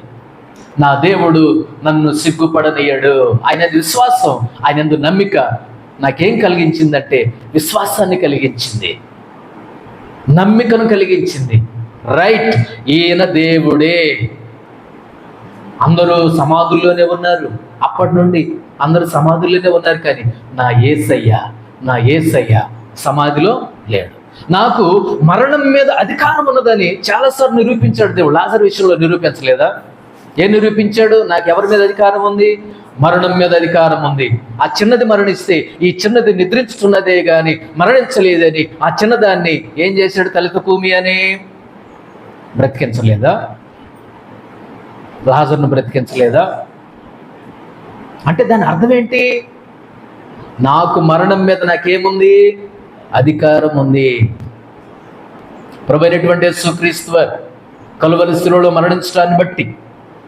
నా దేవుడు నన్ను సిగ్గుపడనయ్యాడు. ఆయన విశ్వాసం, ఆయన యందు నమ్మిక నాకేం కలిగించిందంటే విశ్వాసాన్ని కలిగించింది, నమ్మికను కలిగించింది. రైట్, ఈయన దేవుడే. అందరూ సమాధుల్లోనే ఉన్నారు, అప్పటి నుండి అందరూ సమాధుల్లోనే ఉన్నారు, కానీ నా యేసయ్య సమాధిలో లేడు. నాకు మరణం మీద అధికారం ఉన్నదని చాలాసార్లు నిరూపించాడు దేవుడు. లాజరు విషయంలో నిరూపించలేదా? ఏం నిరూపించాడు? నాకు ఎవరి మీద అధికారం ఉంది? మరణం మీద అధికారం ఉంది. ఆ చిన్నది మరణిస్తే ఈ చిన్నది నిద్రించుతున్నదే గాని మరణించలేదని ఆ చిన్నదాన్ని ఏం చేశాడు? తలెత్తి కూమి అని బ్రతికించలేదా? లాజరును బ్రతికించలేదా? అంటే దాని అర్థం ఏంటి? నాకు మరణం మీద నాకేముంది? అధికారం ఉంది. ప్రభువైనటువంటి యేసుక్రీస్తు వారు కలువరి శిలువలో మరణించడాన్ని బట్టి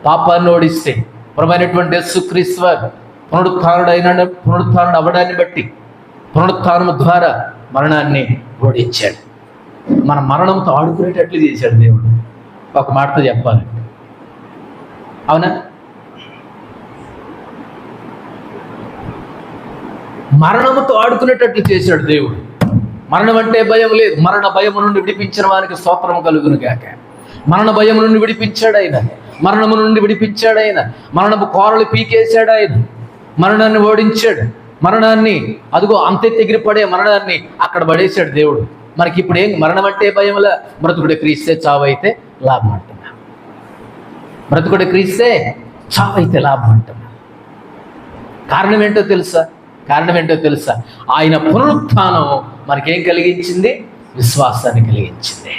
పాపాన్ని ఓడిస్తే, ప్రభువైనటువంటి యేసుక్రీస్తు వారు పునరుత్థానుడు అవ్వడాన్ని బట్టి పునరుత్థానం ద్వారా మరణాన్ని ఓడించాడు. మన మరణంతో ఆడుకునేటట్లు చేశాడు దేవుడు. ఒక మాటతో చెప్పాలి, అవునా? మరణముతో ఆడుకునేటట్లు చేశాడు దేవుడు. మరణం అంటే భయం లేదు. మరణ భయము నుండి విడిపించిన వారికి స్తోత్రము కలుగును గాక. మరణ భయము నుండి విడిపించాడు ఆయన, మరణము నుండి విడిపించాడు ఆయన, మరణపు కోరలు పీకేశాడు ఆయన, మరణాన్ని ఓడించాడు. మరణాన్ని అదిగో అంతెత్తి ఎగిరిపడే మరణాన్ని అక్కడ పడేశాడు దేవుడు. మనకి ఇప్పుడు ఏం మరణం అంటే భయంలా? బ్రతుకుడే క్రీస్తే చావైతే లాభం అంటున్నా. బ్రతుకుడే క్రీస్తే చావైతే లాభం అంటున్నా. కారణం ఏంటో తెలుసా? ఆయన పునరుత్థానం మనకేం కలిగించింది? విశ్వాసాన్ని కలిగించింది.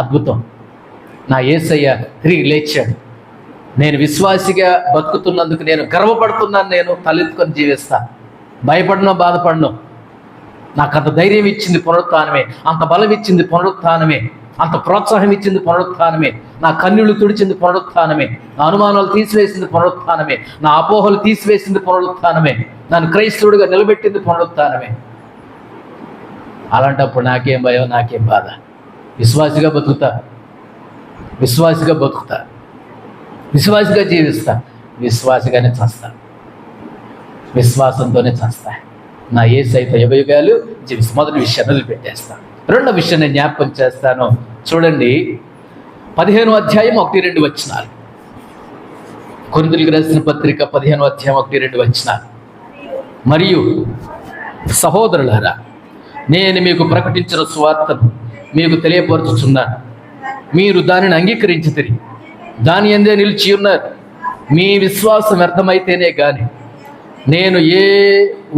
అద్భుతం. నా యేసయ్య తిరిగి లేచాడు. నేను విశ్వాసిగా బతుకుతున్నందుకు నేను గర్వపడుతున్నాను. నేను తలెత్తుకొని జీవిస్తా, భయపడను, బాధపడను. నాకు అంత ధైర్యం ఇచ్చింది పునరుత్థానమే, అంత బలం ఇచ్చింది పునరుత్థానమే, అంత ప్రోత్సాహం ఇచ్చింది పునరుత్థానమే, నా కన్నులు తుడిచింది పునరుత్థానమే, నా అనుమానాలు తీసివేసింది పునరుత్థానమే, నా అపోహలు తీసివేసింది పునరుత్థానమే, నన్ను క్రైస్తవుడిగా నిలబెట్టింది పునరుత్థానమే. అలాంటప్పుడు నాకేం భయం, నాకేం బాధ? విశ్వాసిగా బతుకుతా, విశ్వాసిగా జీవిస్తా, విశ్వాసిగానే చస్తా. విశ్వాసంతోనే చేస్తాయి. నా యేసయ్యతో యుగయుగాలు జీవిస్తాను. మొదటి విషయాన్ని వదిలిపెట్టేస్తాను. రెండో విషయం నేను జ్ఞాపకం చేస్తాను. చూడండి, 15వ అధ్యాయం 1-2 వచనాలు. కొరింథీయులకు రాసిన పత్రిక 15వ అధ్యాయం 1-2 వచనాలు. మరియు సహోదరులారా, నేను మీకు ప్రకటించిన సువార్తను మీకు తెలియపరుచుచున్నాను. మీరు దానిని అంగీకరించితిరి, దాని యందే నిలిచి ఉన్నారు. మీ విశ్వాసం వ్యర్థమైతేనే గాని నేను ఏ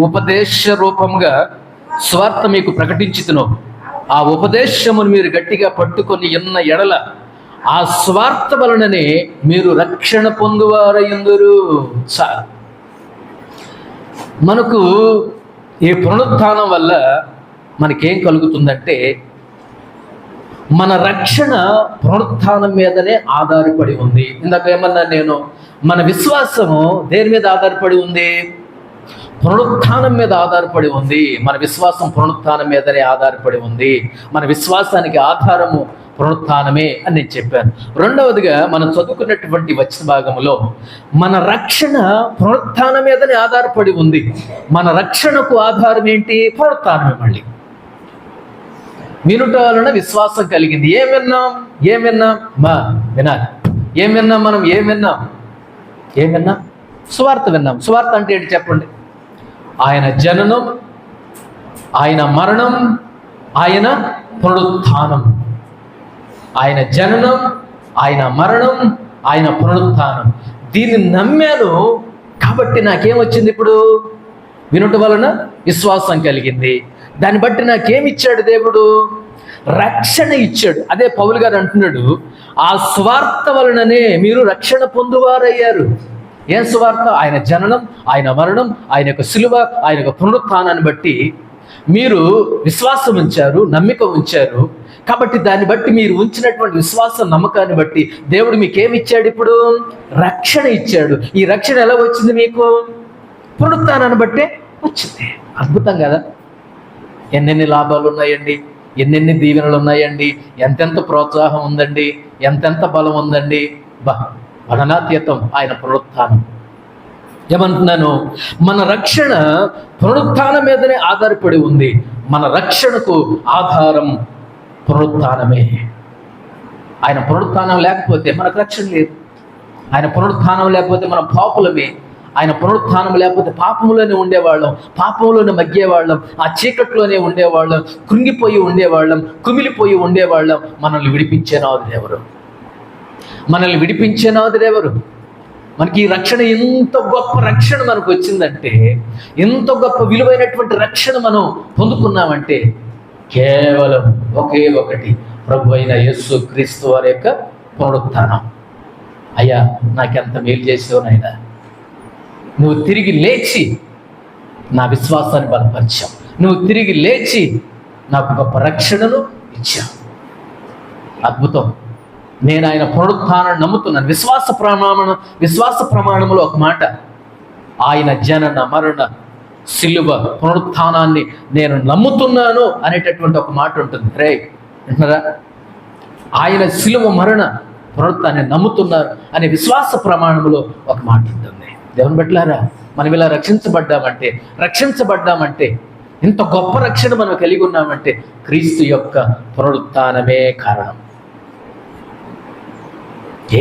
ఉపదేశ రూపంగా స్వార్థ మీకు ప్రకటించుతునో ఆ ఉపదేశమును మీరు గట్టిగా పట్టుకొని ఉన్న ఎడల ఆ స్వార్థ వలననే మీరు రక్షణ పొందువారయ్యుందురు. చాలు. మనకు ఈ పునరుత్థానం వల్ల మనకేం కలుగుతుందంటే, మన రక్షణ పునరుత్థానం మీదనే ఆధారపడి ఉంది. ఇందాక ఏమన్నా నేను, మన విశ్వాసము దేని మీద ఆధారపడి ఉంది? పునరుత్థానం మీద ఆధారపడి ఉంది. మన విశ్వాసం పునరుత్థానం మీదనే ఆధారపడి ఉంది. మన విశ్వాసానికి ఆధారము పునరుత్థానమే అని నేను చెప్పాను. రెండవదిగా మనం చదువుకున్నటువంటి వచన భాగంలో మన రక్షణ పునరుత్థానం మీదనే ఆధారపడి ఉంది. మన రక్షణకు ఆధారం ఏంటి? పునరుత్థానమే. మళ్ళీ వినుట వలన విశ్వాసం కలిగింది. ఏం విన్నాం? వినాలి. ఏం విన్నాం? మనం ఏం విన్నాం? సువార్త విన్నాం. సువార్త అంటే ఏంటి చెప్పండి? ఆయన జననం, ఆయన మరణం, ఆయన పునరుత్థానం. ఆయన జననం, ఆయన మరణం, ఆయన పునరుత్థానం. దీన్ని నమ్మాను కాబట్టి నాకేమొచ్చింది? ఇప్పుడు వినుట వలన విశ్వాసం కలిగింది. దాన్ని బట్టి నాకేమిచ్చాడు దేవుడు? రక్షణ ఇచ్చాడు. అదే పౌలు గారు అంటున్నాడు, ఆ స్వార్థ వలననే మీరు రక్షణ పొందువారయ్యారు. ఏం స్వార్థ? ఆయన జననం, ఆయన మరణం, ఆయన యొక్క సిలువ, ఆయన యొక్క పునరుత్థానాన్ని బట్టి మీరు విశ్వాసం ఉంచారు, నమ్మిక ఉంచారు. కాబట్టి దాన్ని బట్టి మీరు ఉంచినటువంటి విశ్వాసం, నమ్మకాన్ని బట్టి దేవుడు మీకేమిచ్చాడు? ఇప్పుడు రక్షణ ఇచ్చాడు. ఈ రక్షణ ఎలా వచ్చింది మీకు? పునరుత్థానాన్ని బట్టే వచ్చింది. అద్భుతం కదా? ఎన్నెన్ని లాభాలు ఉన్నాయండి, ఎన్నెన్ని దీవెనలు ఉన్నాయండి, ఎంతెంత ప్రోత్సాహం ఉందండి, ఎంతెంత బలం ఉందండి. వర్ణనాతీతం ఆయన పునరుత్థానం. ఏమంటున్నాను? మన రక్షణ పునరుత్థానం మీదనే ఆధారపడి ఉంది. మన రక్షణకు ఆధారం పునరుత్థానమే. ఆయన పునరుత్థానం లేకపోతే మనకు రక్షణ లేదు. ఆయన పునరుత్థానం లేకపోతే మనం పాపులమే. ఆయన పునరుత్థానం లేకపోతే పాపంలోనే ఉండేవాళ్ళం, పాపంలోనే మగ్గేవాళ్ళం, ఆ చీకట్లోనే ఉండేవాళ్ళం, కృంగిపోయి ఉండేవాళ్ళం, కుమిలిపోయి ఉండేవాళ్ళం. మనల్ని విడిపించే నాదుడెవరు? మనకి ఈ రక్షణ, ఎంత గొప్ప రక్షణ మనకు వచ్చిందంటే, ఎంత గొప్ప విలువైనటువంటి రక్షణ మనం పొందుకున్నామంటే కేవలం ఒకే ఒకటి, ప్రభు అయిన యేసు క్రీస్తు వారి యొక్క పునరుత్థానం. అయ్యా, నాకెంత మేలు చేసావు నాయనా. నువ్వు తిరిగి లేచి నా విశ్వాసాన్ని బలపరిచావు. నువ్వు తిరిగి లేచి నాకు గొప్ప రక్షణను ఇచ్చావు. అద్భుతం. నేను ఆయన పునరుత్థానాన్ని నమ్ముతున్నాను. విశ్వాస ప్రమాణంలో ఒక మాట, ఆయన జనన, మరణ, సిలువ, పునరుత్థానాన్ని నేను నమ్ముతున్నాను అనేటటువంటి ఒక మాట ఉంటుంది. రే వింటున్నారా? ఆయన సిలువ, మరణ, పునరుత్థానాన్ని నమ్ముతున్నారు అనే విశ్వాస ప్రమాణంలో ఒక మాట ఉంటుంది. దేవుని బిడ్డలారా, మనం ఇలా రక్షించబడ్డామంటే ఇంత గొప్ప రక్షణ మనం కలిగి ఉన్నామంటే క్రీస్తు యొక్క పునరుత్థానమే కారణం.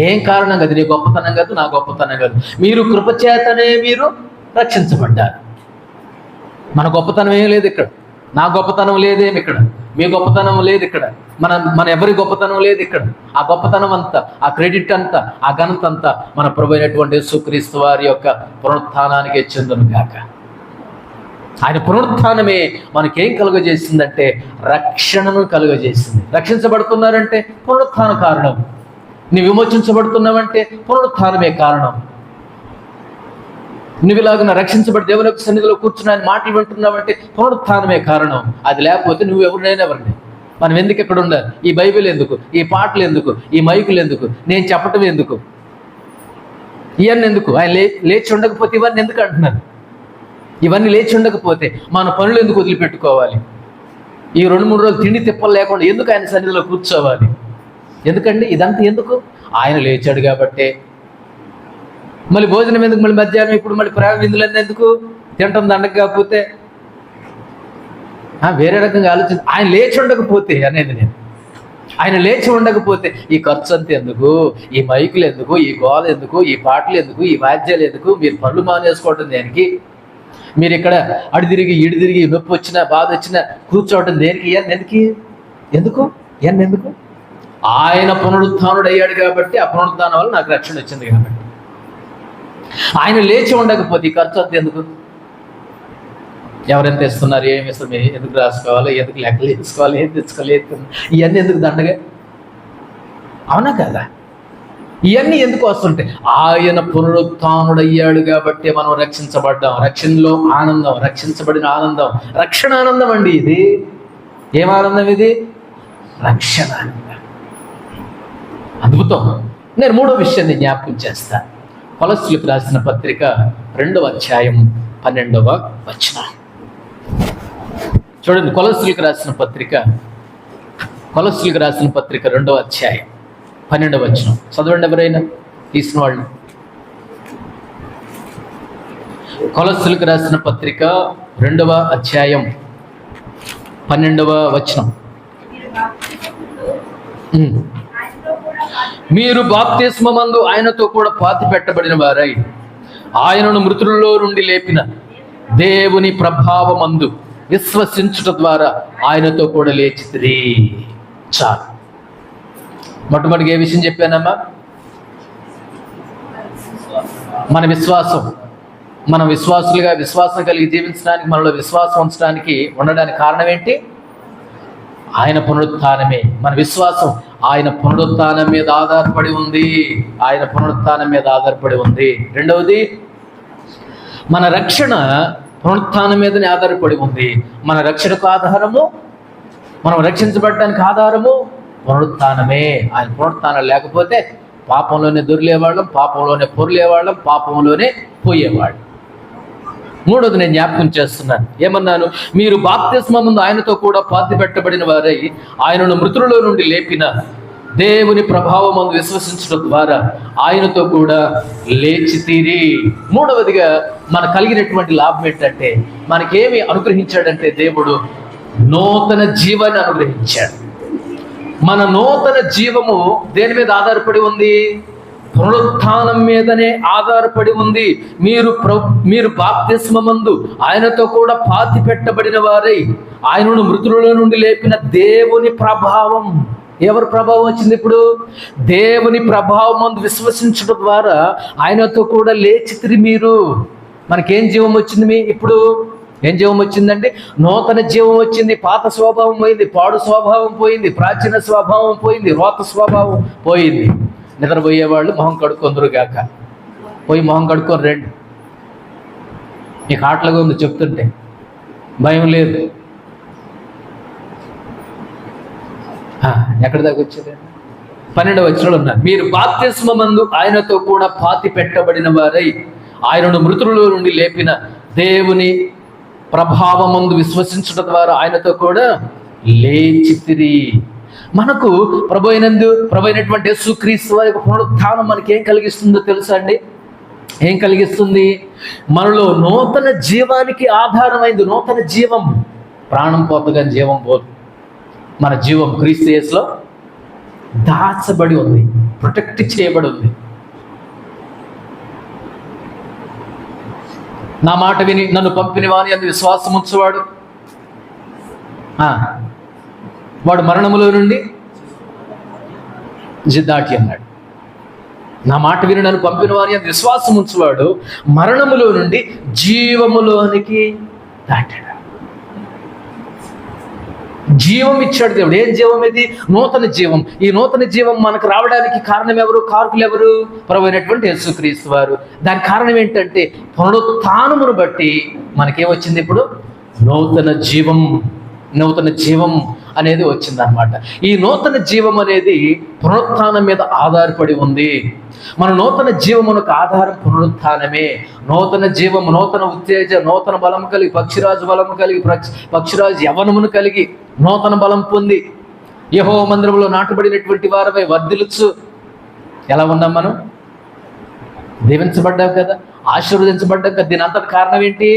ఏం కారణం కాదు, నీ గొప్పతనం కాదు, నా గొప్పతనం కాదు. మీరు కృపచేతనే మీరు రక్షించబడ్డారు. మన గొప్పతనం ఏం లేదు ఇక్కడ. నా గొప్పతనం లేదేమి ఇక్కడ. మీ గొప్పతనం లేదు ఇక్కడ. మన ఎవరి గొప్పతనం లేదు ఇక్కడ. ఆ గొప్పతనం అంతా, ఆ క్రెడిట్ అంతా, ఆ ఘనత అంతా మన ప్రభు అయినటువంటి యేసుక్రీస్తు వారి యొక్క పునరుత్థానానికే చెందును గాక. ఆయన పునరుత్థానమే మనకేం కలుగజేసిందంటే రక్షణను కలుగజేసింది. రక్షించబడుతున్నారంటే పునరుత్థాన కారణం. నీ విమోచించబడుతున్నావంటే పునరుత్థానమే కారణం. నువ్వు ఇలాగున రక్షించబడి దేవుని యొక్క సన్నిధిలో కూర్చుని ఆయన మాటలు వింటున్నావంటే పునరుత్థానమే కారణం. అది లేకపోతే నువ్వు ఎవరిని మనం ఎందుకు ఎక్కడ ఉండాలి? ఈ బైబిల్ ఎందుకు? ఈ పాటలు ఎందుకు? ఈ మైకులు ఎందుకు? నేను చెప్పటం ఎందుకు? ఇవన్నీ ఎందుకు? ఆయన లేచి ఉండకపోతే ఇవన్నీ ఎందుకు అంటున్నాను? ఇవన్నీ లేచి ఉండకపోతే మన పనులు ఎందుకు వదిలిపెట్టుకోవాలి? ఈ 2-3 రోజులు తిండి తిప్పలు లేకుండా ఎందుకు ఆయన సన్నిధిలో కూర్చోవాలి? ఎందుకండి ఇదంతా ఎందుకు? ఆయన లేచాడు కాబట్టే. మళ్ళీ భోజనం ఎందుకు? మళ్ళీ మధ్యాహ్నం ఇప్పుడు మళ్ళీ ప్రేమ విందులన్నీ ఎందుకు? తినటం దండగ కాకపోతే వేరే రకంగా ఆలోచించి ఆయన లేచి ఉండకపోతే అనేది నేను. ఆయన లేచి ఉండకపోతే ఈ ఖర్చు అంత ఎందుకు, ఈ మైకులు ఎందుకు, ఈ గోల ఎందుకు, ఈ పాటలు ఎందుకు, ఈ వాద్యాలు ఎందుకు, మీరు పనులు మానేసుకోవటం దేనికి, మీరు ఇక్కడ అడి తిరిగి ఇడి తిరిగి నొప్పి వచ్చినా బాధ వచ్చినా కూర్చోవటం దేనికి, ఎందుకు ఆయన పునరుత్థానుడు అయ్యాడు కాబట్టి ఆ పునరుత్థానం వల్ల నాకు రక్షణ వచ్చింది కాబట్టి. ఆయన లేచి ఉండకపోతే ఈ ఖర్చు అంత ఎందుకు, ఎవరెంత ఇస్తున్నారు, ఏమి ఇస్తారు, ఎందుకు రాసుకోవాలి, ఎందుకు లెక్కలు తీసుకోవాలి, ఏం తెచ్చుకోవాలి, ఇవన్నీ ఎందుకు దండగా, అవునా కదా? ఇవన్నీ ఎందుకు వస్తుంటాయి? ఆయన పునరుత్థానుడయ్యాడు కాబట్టి మనం రక్షించబడ్డాం. రక్షణలో ఆనందం, రక్షించబడిన ఆనందం, రక్షణ ఆనందం అండి ఇది. ఏం ఆనందం ఇది? రక్షణ ఆనందం. అద్భుతం. నేను మూడో విషయాన్ని జ్ఞాపకం చేస్తా. కొలస్సీలకు రాసిన పత్రిక 2వ అధ్యాయం 12వ వచనం చూడండి. కొలస్సీలకు రాసిన పత్రిక 2వ అధ్యాయం 12వ వచనం చదవండి. ఎవరైనా తీసిన వాళ్ళు. కొలస్సీలకు రాసిన పత్రిక 2వ అధ్యాయం 12వ వచనం. మీరు బాప్తిస్మమందు ఆయనతో కూడా పాతి పెట్టబడిన వారై ఆయనను మృతులలో నుండి లేపిన దేవుని ప్రభావమందు విశ్వసించుట ద్వారా ఆయనతో కూడా లేచితిరి. చాలు. మొట్టమొదటిగా ఏ విషయం చెప్పానమ్మా? మన విశ్వాసం. మనం విశ్వాసులుగా విశ్వాసం కలిగి జీవించడానికి, మనలో విశ్వాసం ఉంచడానికి ఉండడానికి కారణం ఏంటి? ఆయన పునరుత్థానమే. మన విశ్వాసం ఆయన పునరుత్థానం మీద ఆధారపడి ఉంది. ఆయన పునరుత్థానం మీద ఆధారపడి ఉంది. రెండవది, మన రక్షణ పునరుత్థానం మీదనే ఆధారపడి ఉంది. మన రక్షణకు ఆధారము, మనం రక్షించబడడానికి ఆధారము పునరుత్థానమే. ఆయన పునరుత్థానం లేకపోతే పాపంలోనే దొరిలేవాళ్ళం, పాపంలోనే పొర్లేవాళ్ళం, పాపంలోనే పోయేవాళ్ళం. మూడోది నేను జ్ఞాపకం చేస్తున్నాను. ఏమన్నాను? మీరు బాప్తిస్మ ముందు ఆయనతో కూడా పాతి పెట్టబడిన వారై ఆయనను మృతులలో నుండి లేపిన దేవుని ప్రభావమందు విశ్వసించడం ద్వారా ఆయనతో కూడా లేచితిరి. మూడవదిగా మనకు కలిగినటువంటి లాభం ఏంటంటే, మనకేమి అనుగ్రహించాడంటే దేవుడు నూతన జీవాన్ని అనుగ్రహించాడు. మన నూతన జీవము దేని మీద ఆధారపడి ఉంది? పునరుత్థానం మీదనే ఆధారపడి ఉంది. మీరు బాప్తిస్మమందు ఆయనతో కూడా పాతి పెట్టబడిన వారై ఆయనను మృతులలో నుండి లేపిన దేవుని ప్రభావం. ఎవరి ప్రభావం వచ్చింది ఇప్పుడు? దేవుని ప్రభావం మందు విశ్వసించడం ద్వారా ఆయనతో కూడా లేచితిరి మీరు. మనకేం జీవం వచ్చింది? ఇప్పుడు ఏం జీవం వచ్చిందంటే నూతన జీవం వచ్చింది. పాత స్వభావం పోయింది, పాడు స్వభావం పోయింది, ప్రాచీన స్వభావం పోయింది, రోత స్వభావం పోయింది. నిద్రపోయేవాళ్ళు మొహం కడుక్కొందరు గాక. పోయి మొహం కడుక్కొని రండి. మీకు ఆటలుగా ఉంది చెప్తుంటే, భయం లేదు. ఎక్కడి దాకా వచ్చేది? 12వ వచనంలో ఉన్నారు. మీరు బాప్తిస్మమందు ఆయనతో కూడా పాతి పెట్టబడిన వారై ఆయనను మృతులలో నుండి లేపిన దేవుని ప్రభావమందు విశ్వసించడం ద్వారా ఆయనతో కూడా లేచితిరి. మనకు ప్రభు అయినటువంటి యేసుక్రీస్తు వారి యొక్క పునరుత్థానం మనకి ఏం కలిగిస్తుందో తెలుసా అండి? ఏం కలిగిస్తుంది? మనలో నూతన జీవానికి ఆధారమైంది. నూతన జీవం. ప్రాణం పోతగా జీవం పోదు. మన జీవం క్రీస్తు యేసులో దాచబడి ఉంది, ప్రొటెక్ట్ చేయబడి ఉంది. నా మాట విని నన్ను పంపిన వాని అందు విశ్వాసం ఉంచువాడు వాడు మరణములో నుండి దాటి అన్నాడు. నా మాట విని నన్ను పంపిన వాని అందు విశ్వాసం ఉంచువాడు మరణములో నుండి జీవములోనికి దాటాడు. జీవం ఇచ్చాడు దేవుడు. ఏం జీవం ఇది? నూతన జీవం. ఈ నూతన జీవం మనకు రావడానికి కారణం ఎవరు? కారకులు ఎవరు? ప్రభువైనటువంటి అయినటువంటి యేసుక్రీస్తు వారు. దానికి కారణం ఏంటంటే పునరుత్థానమును బట్టి మనకేమొచ్చింది? ఇప్పుడు నూతన జీవం. నూతన జీవం అనేది వచ్చిందనమాట. ఈ నూతన జీవం అనేది పునరుత్థానం మీద ఆధారపడి ఉంది. మన నూతన జీవమునకు ఆధారం పునరుత్థానమే. నూతన జీవము, నూతన ఉత్తేజ, నూతన బలం కలిగి, పక్షిరాజు బలము కలిగి, పక్షిరాజు యవ్వనమును కలిగి నూతన బలం పొంది యెహోవా మందిరంలో నాటబడినటువంటి వారమై వర్ధిల్లుచు ఎలా ఉన్నాం? మనం దీవించబడ్డాం కదా, ఆశీర్వదించబడ్డాం కదా. దీని అంతటి కారణం ఏంటి?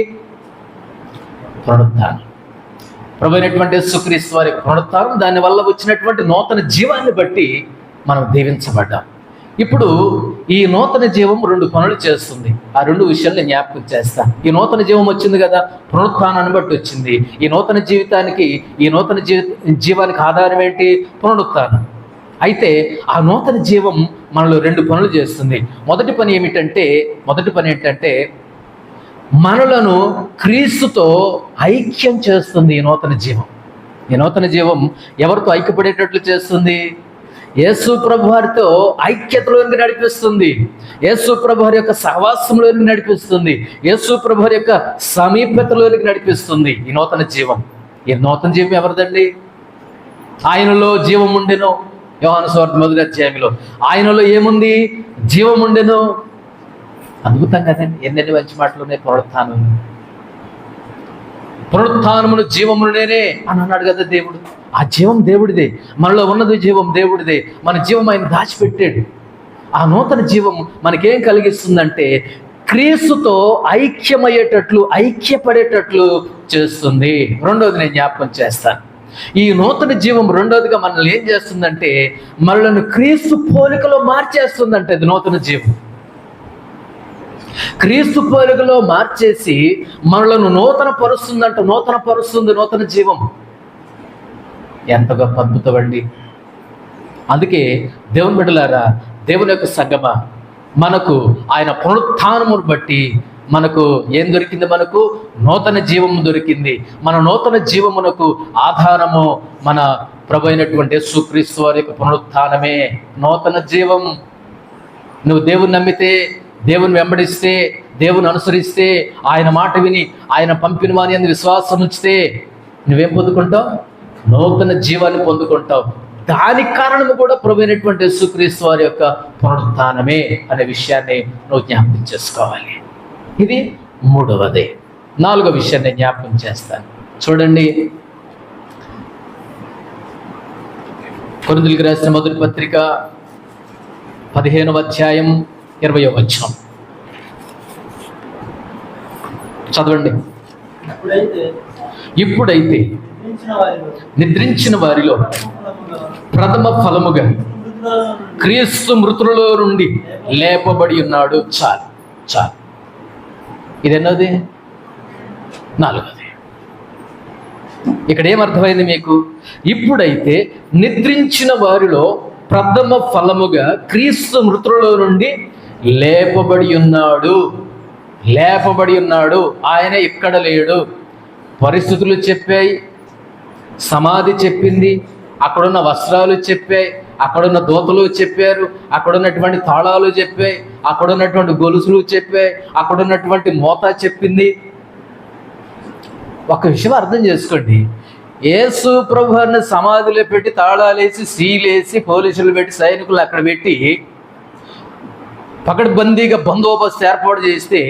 పునరుత్థానం. ప్రభు అయినటువంటి యేసుక్రీస్తు వారి పునరుత్థానం, దానివల్ల వచ్చినటువంటి నూతన జీవాన్ని బట్టి మనం దీవించబడ్డాం. ఇప్పుడు ఈ నూతన జీవం 2 పనులు చేస్తుంది. ఆ 2 విషయాలు నేను జ్ఞాపకం చేస్తాను. ఈ నూతన జీవం వచ్చింది కదా, పునరుత్థానాన్ని బట్టి వచ్చింది. ఈ నూతన జీవితానికి, ఈ నూతన జీవానికి ఆధారం ఏంటి? పునరుత్థానం. అయితే ఆ నూతన జీవం మనలో 2 పనులు చేస్తుంది. మొదటి పని ఏంటంటే మనలను క్రీస్తుతో ఐక్యం చేస్తుంది. ఈ నూతన జీవం ఎవరితో ఐక్యపడేటట్లు చేస్తుంది? యేసు ప్రభు వారితో ఐక్యతలోనికి నడిపిస్తుంది. యేసు ప్రభు వారి యొక్క సహవాసంలోనికి నడిపిస్తుంది. యేసు ప్రభు వారి యొక్క సమీపతలోనికి నడిపిస్తుంది ఈ నూతన జీవం. ఎవరిదండి? ఆయనలో జీవం ఉండెను. యోహాను సువార్త 1వ అధ్యాయంలో ఆయనలో ఏముంది? జీవం ఉండెను. అద్భుతం కదండి, ఎన్నెన్ని మంచి మాటలు ఉన్నాయి. పునరుత్థానమును జీవమును నేనే అని అన్నాడు కదా దేవుడు. ఆ జీవం దేవుడిదే, మనలో ఉన్నది జీవం దేవుడిదే. మన జీవం ఆయన దాచిపెట్టాడు. ఆ నూతన జీవం మనకేం కలిగిస్తుందంటే క్రీస్తుతో ఐక్యపడేటట్లు చేస్తుంది. రెండోది నేను జ్ఞాపకం చేస్తాను. ఈ నూతన జీవం రెండోదిగా మనల్ని ఏం చేస్తుందంటే మనల్ని క్రీస్తు పోలికలో మార్చేస్తుందంటే అది నూతన జీవం. క్రీస్తు పోలికలో మార్చేసి మనలను నూతన పరుస్తుంది నూతన జీవం. ఎంత గొప్ప అద్భుతం అండి. అందుకే దేవుని బిడ్డలారా, దేవుని యొక్క సంగమా, మనకు ఆయన పునరుత్థానమును బట్టి మనకు ఏం దొరికింది? మనకు నూతన జీవము దొరికింది. మన నూతన జీవమునకు ఆధారము మన ప్రభు అయినటువంటి యేసుక్రీస్తు వారి యొక్క పునరుత్థానమే నూతన జీవం. నువ్వు దేవుని నమ్మితే, దేవుని వెంబడిస్తే, దేవుని అనుసరిస్తే, ఆయన మాట విని ఆయన పంపిన వాని యందు విశ్వాసం ఉంచితే నువ్వేం పొందుకుంటావు? నూతన జీవాన్ని పొందుకుంటావు. దానికి కారణము కూడా ప్రభు అయినటువంటి యేసుక్రీస్తు వారి యొక్క పునరుత్థానమే అనే విషయాన్ని నువ్వు జ్ఞాపకం చేసుకోవాలి. ఇది 3వది. 4వ విషయాన్ని జ్ఞాపకం చేస్తాను. చూడండి, కొరింథీయులకు రాసిన మొదటి పత్రిక 15వ అధ్యాయం 20వ వచనం చదవండి. ఇప్పుడైతే నిద్రించిన వారిలో ప్రథమ ఫలముగా క్రీస్తు మృతులలో నుండి లేపబడి ఉన్నాడు. చాలు. ఇదెన్నది? 4వది. ఇక్కడ ఏమర్థమైంది మీకు? ఇప్పుడైతే నిద్రించిన వారిలో ప్రథమ ఫలముగా క్రీస్తు మృతులలో నుండి లేపబడి ఉన్నాడు. ఆయన ఇక్కడ లేడు. పరిస్థితులు చెప్పాయి, సమాధి చెప్పింది, అక్కడున్న వస్త్రాలు చెప్పాయి, అక్కడున్న దూతలు చెప్పారు, అక్కడున్నటువంటి తాళాలు చెప్పాయి, అక్కడున్నటువంటి గొలుసులు చెప్పాయి, అక్కడున్నటువంటి మోత చెప్పింది. ఒక విషయం అర్థం చేసుకోండి. యేసు ప్రభువుని సమాధిలో పెట్టి తాళాలేసి, సీలేసి, పోలీసులు పెట్టి, సైనికులు అక్కడ పెట్టి పకడ్బందీగా బందోబస్తు ఏర్పాటు చేస్తే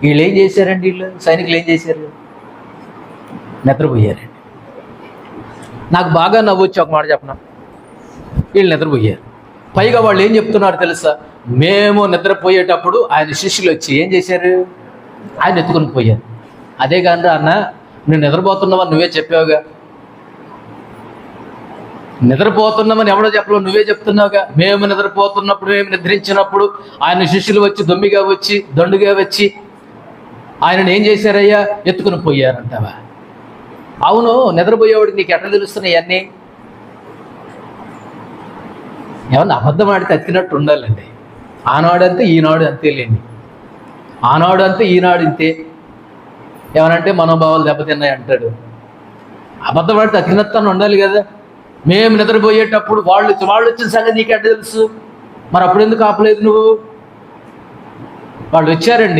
వీళ్ళు ఏం చేశారండి? సైనికులు ఏం చేశారు? నిద్రపోయారండి. నాకు బాగా నవ్వొచ్చి ఒక మాట చెప్పనా, వీళ్ళు నిద్రపోయారు. పైగా వాళ్ళు ఏం చెప్తున్నారు తెలుసా? మేము నిద్రపోయేటప్పుడు ఆయన శిష్యులు వచ్చి ఏం చేశారు? ఆయన ఎత్తుకొని పోయారు. అదే కానీ అన్న, నువ్వు నిద్రపోతున్నావని నువ్వే చెప్పావుగా. నిద్రపోతున్నామని ఎవడో చెప్పలేవు, నువ్వే చెప్తున్నావుగా. మేము నిద్రించినప్పుడు ఆయన శిష్యులు వచ్చి దండుగా వచ్చి ఆయనను ఏం చేశారయ్యా? ఎత్తుకుని పోయారంటావా? అవును, నిద్రపోయేవాడికి నీకు ఎట్లా తెలుస్తున్నాయి అన్నీ? ఏమన్నా అబద్ధం ఆడితే అతికినట్టు ఉండాలండి. ఆనాడంతే ఈనాడు అంతేలేండి. ఆనాడు అంతే ఈనాడు ఇంతే. ఏమనంటే మనోభావాలు దెబ్బతిన్నాయి అంటాడు. అబద్ధం ఆడితే అతికినత్తాన్ని ఉండాలి కదా. మేము నిద్రపోయేటప్పుడు వాళ్ళు వచ్చిన సంగతి నీకు ఎట్లా తెలుసు? మరి అప్పుడు ఎందుకు ఆపలేదు నువ్వు? వాళ్ళు వచ్చారని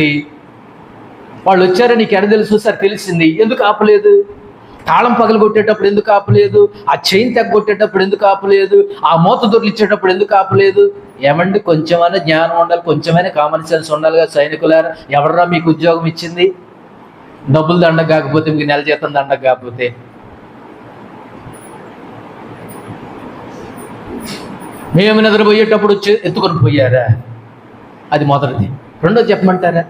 నీకు ఎట్లా తెలుసు? సార్ తెలిసింది, ఎందుకు ఆపలేదు? తాళం పగలు కొట్టేటప్పుడు ఎందుకు ఆపలేదు? ఆ చైన్ తెగ్గొట్టేటప్పుడు ఎందుకు ఆపలేదు? ఆ మూత దొరికిచ్చేటప్పుడు ఎందుకు ఆపలేదు? ఏమండి, కొంచెమైనా జ్ఞానం ఉండాలి, కొంచెమైనా కామన్ సెన్స్ ఉండాలి కదా సైనికులారా. ఎవడరా మీకు ఉద్యోగం ఇచ్చింది? డబ్బులు దండగ కాకపోతే, మీకు నెల జీతం దండగ కాకపోతే. మేము నిద్రపోయేటప్పుడు వచ్చి ఎత్తుకొని పోయారా? అది మొదటిది. రెండోది చెప్పమంటారా?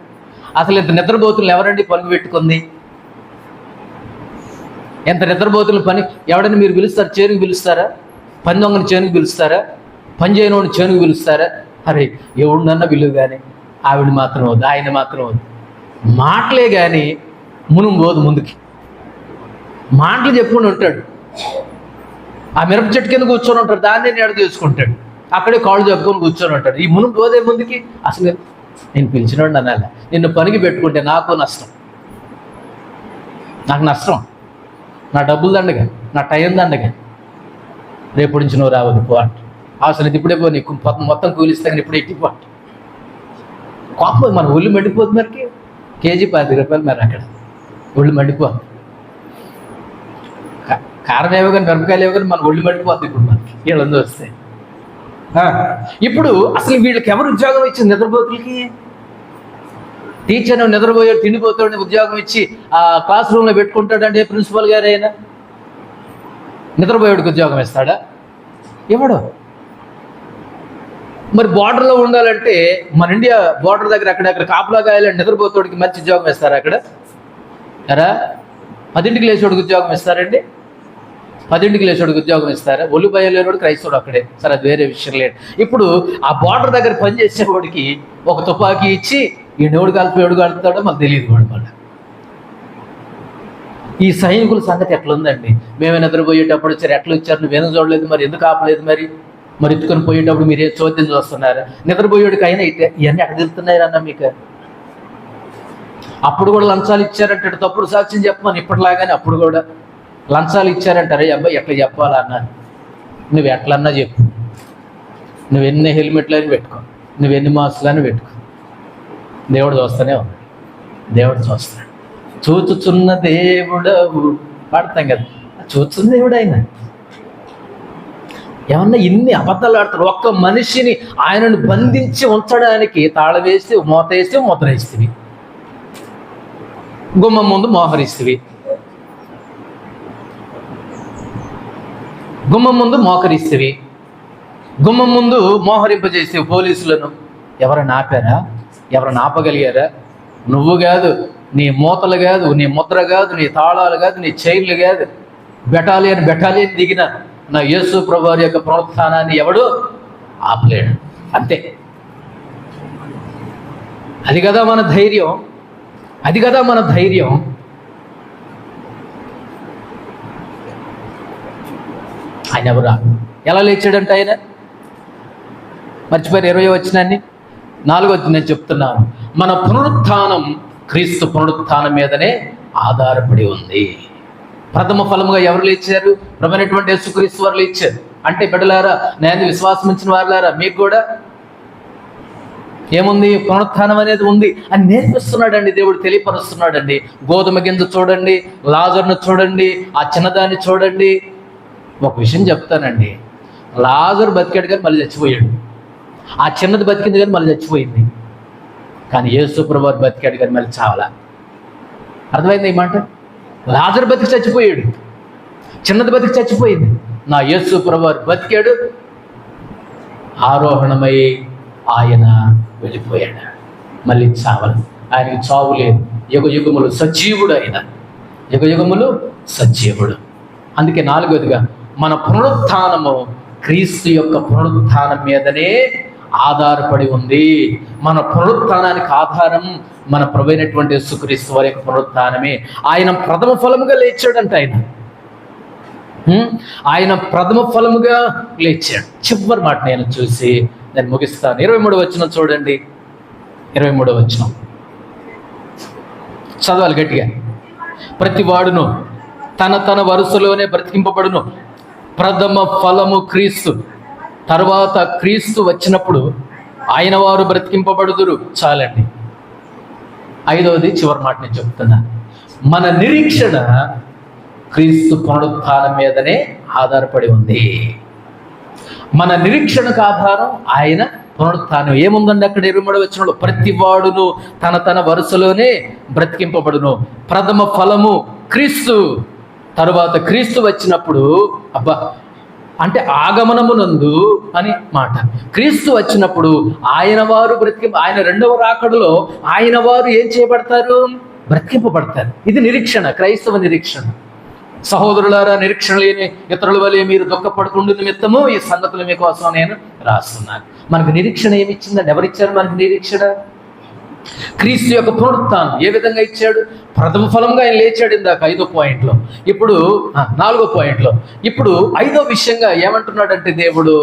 అసలు ఇంత నిద్రపోతులు ఎవరండి పలుగు పెట్టుకుంది? ఎంత నిద్రపోతున్న పని. ఎవడని మీరు పిలుస్తారు? చేనుకు పిలుస్తారా? పని దొంగని చేనుకు పిలుస్తారా? పని చేయనోడిని చేనుకు పిలుస్తారా? అరే ఎవడినన్నా విలువ కానీ ఆవిడ మాత్రం వద్దు, ఆయన మాత్రం వద్దు. మాటలే కానీ మునుము పోదు ముందుకి. మాటలు చెప్పుకుని ఉంటాడు. ఆ మిరప చెట్టు కింద కూర్చొని ఉంటాడు, దాన్ని నీడ తీసుకుంటాడు, అక్కడే కాళ్ళు చెప్పుకొని కూర్చొని ఉంటాడు. ఈ మునుము పోదే ముందుకి. అసలు నేను పిలిచినోడు అనాలి, నిన్ను పనికి పెట్టుకుంటే నాకు నష్టం, నాకు నష్టం, నా డబ్బులు దండగా, నా టైం దండగా, రేపటి నుంచి నువ్వు రావద్దు పో అంట. అసలు ఇది ఇప్పుడే పో, నీకు మొత్తం కూలిస్తే కానీ ఇప్పుడే ఎట్టిపో అంట. కోపం మన ఒళ్ళు మండిపోతుంది. మరికి కేజీ 10 రూపాయలు మరి అక్కడ ఒళ్ళు మండిపోతుంది. కారం ఏవో కానీ మిరపకాయలు ఏవో కానీ మన ఒళ్ళు మండిపోతుంది ఇప్పుడు మనకి వీళ్ళందరూ వస్తే. ఇప్పుడు అసలు వీళ్ళకి ఎవరు ఉద్యోగం ఇచ్చింది? నిద్రపోతులకి. టీచర్ నిద్రపోయాడు, తిండిపోతాడు, ఉద్యోగం ఇచ్చి ఆ క్లాస్ రూమ్లో పెట్టుకుంటాడంటే ప్రిన్సిపల్ గారు అయినా నిద్రపోయాడికి ఉద్యోగం ఇస్తాడా? ఎవడు? మరి బార్డర్లో ఉండాలంటే మన ఇండియా బార్డర్ దగ్గర అక్కడక్కడ కాపులా కాయాలంటే నిద్రపోతాడికి మంచి ఉద్యోగం ఇస్తారా అక్కడ? ఎరా 10ంటికి లేచేవాడికి ఉద్యోగం ఇస్తారండి? 10ంటికి లేచేవాడికి ఉద్యోగం ఇస్తారా? ఒళ్ళు బయలుదేరేవాడు క్రైస్తవుడు అక్కడే, సరే అది వేరే విషయం లేదు. ఇప్పుడు ఆ బార్డర్ దగ్గర పనిచేసేవాడికి ఒక తుపాకీ ఇచ్చి ఈ ఎవడు కాలుతాడో మాకు తెలియదు వాడు. ఈ సైనికుల సంగతి ఎట్లుందండి? మేమే నిద్రపోయేటప్పుడు వచ్చారు, ఎట్లా వచ్చారు? నువ్వేనా చూడలేదు, మరి ఎందుకు ఆపలేదు? మరి ఎత్తుకొని పోయేటప్పుడు మీరు చోద్యం చూస్తున్నారు. నిద్రపోయేడికి అయినా ఇవన్నీ ఎక్కడ తెలుస్తున్నాయి అన్న మీకు? అప్పుడు కూడా లంచాలు ఇచ్చారంటాడు, తప్పుడు సాక్ష్యం చెప్పమని ఇప్పటిలాగానే అప్పుడు కూడా లంచాలు ఇచ్చారంటారే. అబ్బాయి ఎట్లా చెప్పాలా అన్నారు? నువ్వు ఎట్లన్నా చెప్పు, నువ్వెన్ని హెల్మెట్లని పెట్టుకో, నువ్వెన్ని మాస్కులని పెట్టుకో, దేవుడు చూస్తూనే ఉన్నాడు. దేవుడు చూస్తాడు. చూచుచున్న దేవుడవు పాడతాం కదా, చూచున్న దేవుడు ఆయన. ఏమన్నా ఇన్ని అబద్ధాలు ఆడతారు. ఒక్క మనిషిని ఆయనను బంధించి ఉంచడానికి తాళం వేస్తే, మూత వేస్తే, ముద్ర వేస్తేవి, గుమ్మం ముందు మోహరిస్తేవి, గుమ్మం ముందు మోకరిస్తేవి, గుమ్మం ముందు మోహరింపజేస్తేవి పోలీసులను. ఎవరైనా ఆపారా? ఎవరైనా ఆపగలిగారా? నువ్వు కాదు, నీ మూతలు కాదు, నీ ముద్ర కాదు, నీ తాళాలు కాదు, నీ చైర్లు కాదు, బెటాలియన్ దిగిన నా యేసు ప్రభువారి యొక్క పునరుత్థానాన్ని ఎవడు ఆపలేడు. అంతే. అది కదా మన ధైర్యం, అది కదా మన ధైర్యం. ఆయన ఎవరా? ఎలా లేచాడంటే ఆయన మర్చిపోయారు. 20వ వచనాన్ని 4వ నేను చెప్తున్నాను. మన పునరుత్థానం క్రీస్తు పునరుత్థానం మీదనే ఆధారపడి ఉంది. ప్రథమ ఫలముగా ఎవరు లేచారు? ప్రభువైనటువంటి యేసుక్రీస్తు వారు లేచారు. అంటే బిడ్డలారా, నేను విశ్వాసం ఉంచిన వారులారా, మీకు కూడా ఏముంది? పునరుత్థానం అనేది ఉంది అని నేర్పిస్తున్నాడండి దేవుడు, తెలియపరుస్తున్నాడండి. గోధుమ గింజ చూడండి, లాజరును చూడండి, ఆ చిన్నదాన్ని చూడండి. ఒక విషయం చెప్తానండి, లాజరు బతికాడు కానీ మళ్ళీ చచ్చిపోయాడు, ఆ చిన్నది బతికింది కానీ మళ్ళీ చచ్చిపోయింది. కానీ యేసు ప్రభువు బతికాడు కానీ మళ్ళీ చావలా. అర్థమైంది ఈ మాట? లాజరు బతికి చచ్చిపోయాడు, చిన్నది బతికి చచ్చిపోయింది. నా యేసు ప్రభువు బతికాడు, ఆరోహణమై ఆయన వెళ్ళిపోయాడు, మళ్ళీ చావలు. ఆయనకి చావు లేదు. యుగములు సజీవుడు, ఆయన యుగములు సజీవుడు. అందుకే 4వదిగా మన పునరుత్థానము క్రీస్తు యొక్క పునరుత్థానం మీదనే ఆధారపడి ఉంది. మన పునరుత్థానానికి ఆధారం మన ప్రభువైనటువంటి యేసుక్రీస్తు వారి యొక్క పునరుత్థానమే. ఆయన ప్రథమ ఫలముగా లేచాడంట. ఆయన ప్రథమ ఫలముగా లేచాడు. చివరి మాట నేను చూసి నేను ముగిస్తాను. 23వ వచనం చూడండి. 23వ వచనం చదవాలి గట్టిగా. ప్రతి వాడును తన వరుసలోనే బ్రతికింపబడును. ప్రథమ ఫలము క్రీస్తు, తర్వాత క్రీస్తు వచ్చినప్పుడు ఆయన వారు బ్రతికింపబడుదురు. చాలండి. 5వది చివరి మాట నేను చెప్తున్నాను. మన నిరీక్షణ క్రీస్తు పునరుత్థానం మీదనే ఆధారపడి ఉంది. మన నిరీక్షణకు ఆధారం ఆయన పునరుత్థానం. ఏముందండి అక్కడ 23వ వచనంలో? ప్రతి వాడును తన వరుసలోనే బ్రతికింపబడును. ప్రథమ ఫలము క్రీస్తు, తరువాత క్రీస్తు వచ్చినప్పుడు, అబ్బా అంటే ఆగమనమునందు అని మాట. క్రీస్తు వచ్చినప్పుడు ఆయన వారు ఆయన 2వ రాకడలో ఆయన వారు ఏం చేయబడతారు? బ్రతికింపబడతారు. ఇది నిరీక్షణ, క్రైస్తవ నిరీక్షణ. సహోదరులారా, నిరీక్షణ లేని ఇతరుల వలె మీరు దుఃఖపడుకుండు నిమిత్తము ఈ సంగతులు మీకోసం నేను రాస్తున్నాను. మనకు నిరీక్షణ ఏమిచ్చిందండి? ఎవరిచ్చారు మనకు నిరీక్షణ? క్రీస్తు యొక్క పునరుత్థానం ఏ విధంగా ఇచ్చాడు? ప్రథమ ఫలంగా ఆయన లేచాడు ఇందాక 5వ పాయింట్లో. ఇప్పుడు 4వ పాయింట్లో ఇప్పుడు 5వ విషయంగా ఏమంటున్నాడంటే దేవుడు,